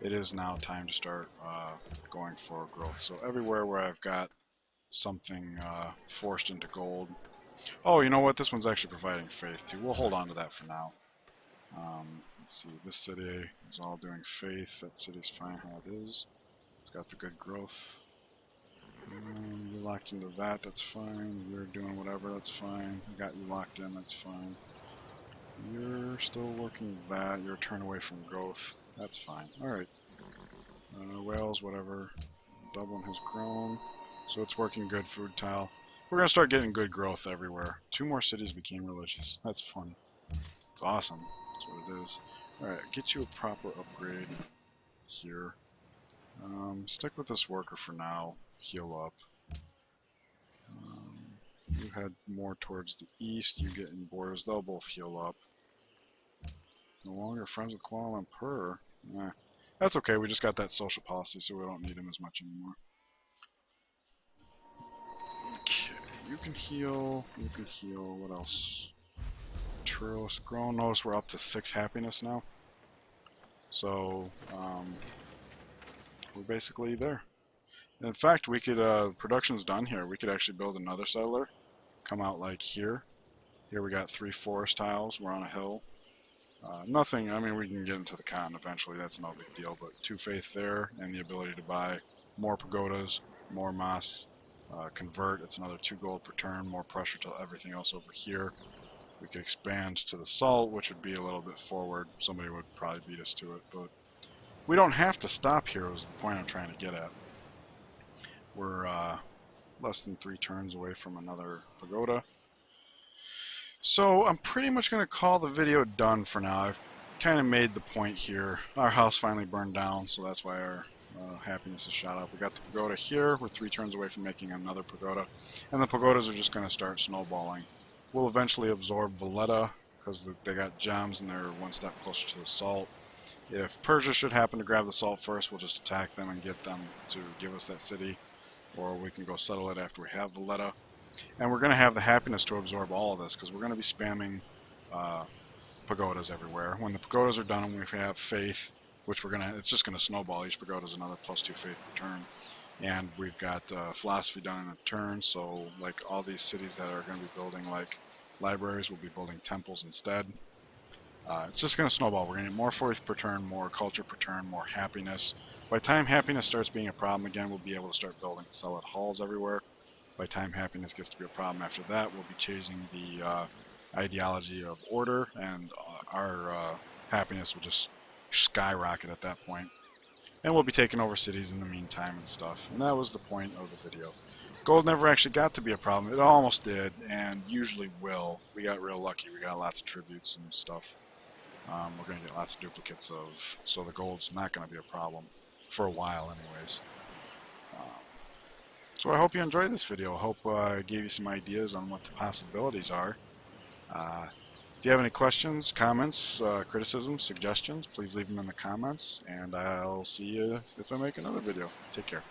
it is now time to start going for growth. So everywhere where I've got something forced into gold. Oh, you know what? This one's actually providing faith too. We'll hold on to that for now. Let's see. This city is all doing faith. That city's fine how it is. It's got the good growth. You're locked into that. That's fine. You're doing whatever. That's fine. Got you locked in. That's fine. You're still working that. You're turned away from growth. That's fine. Alright. Whales, whatever. Dublin has grown. So it's working good. Food tile. We're going to start getting good growth everywhere. 2 more cities became religious. That's fun. It's awesome. That's what it is. Alright, get you a proper upgrade here. Stick with this worker for now. Heal up. You head more towards the east. You get in borders. They'll both heal up. No longer friends with Kuala Lumpur. That's okay. We just got that social policy, so we don't need him as much anymore. Okay, you can heal. You can heal. What else? Naturalist grown. Notice we're up to 6 happiness now. So we're basically there. In fact, we could, production's done here. We could actually build another settler. Come out like here. Here we got 3 forest tiles. We're on a hill. Nothing, I mean, we can get into the con eventually. That's no big deal. But 2 faith there, and the ability to buy more pagodas, more moss, convert. It's another 2 gold per turn. More pressure to everything else over here. We could expand to the salt, which would be a little bit forward. Somebody would probably beat us to it, but we don't have to stop here is the point I'm trying to get at. We're less than 3 turns away from another pagoda. So I'm pretty much going to call the video done for now. I've kind of made the point here. Our house finally burned down, so that's why our happiness is shot up. We got the pagoda here. We're 3 turns away from making another pagoda. And the pagodas are just going to start snowballing. We'll eventually absorb Valletta because they got gems and they're 1 step closer to the salt. If Persia should happen to grab the salt first, we'll just attack them and get them to give us that city. Or we can go settle it after we have Valletta. And we're going to have the happiness to absorb all of this because we're going to be spamming pagodas everywhere. When the pagodas are done and we have faith, which it's just going to snowball. Each pagoda is another +2 faith per turn. And we've got philosophy done in a turn, so like all these cities that are going to be building like libraries will be building temples instead. It's just going to snowball. We're going to get more faith per turn, more culture per turn, more happiness. By the time happiness starts being a problem again, we'll be able to start building solid halls everywhere. By the time happiness gets to be a problem after that, we'll be chasing the ideology of order, and our happiness will just skyrocket at that point. And we'll be taking over cities in the meantime and stuff. And that was the point of the video. Gold never actually got to be a problem. It almost did, and usually will. We got real lucky. We got lots of tributes and stuff. We're going to get lots of duplicates of, so the gold's not going to be a problem for a while anyways. So I hope you enjoyed this video. I hope I gave you some ideas on what the possibilities are. If you have any questions, comments, criticisms, suggestions, please leave them in the comments, and I'll see you if I make another video. Take care.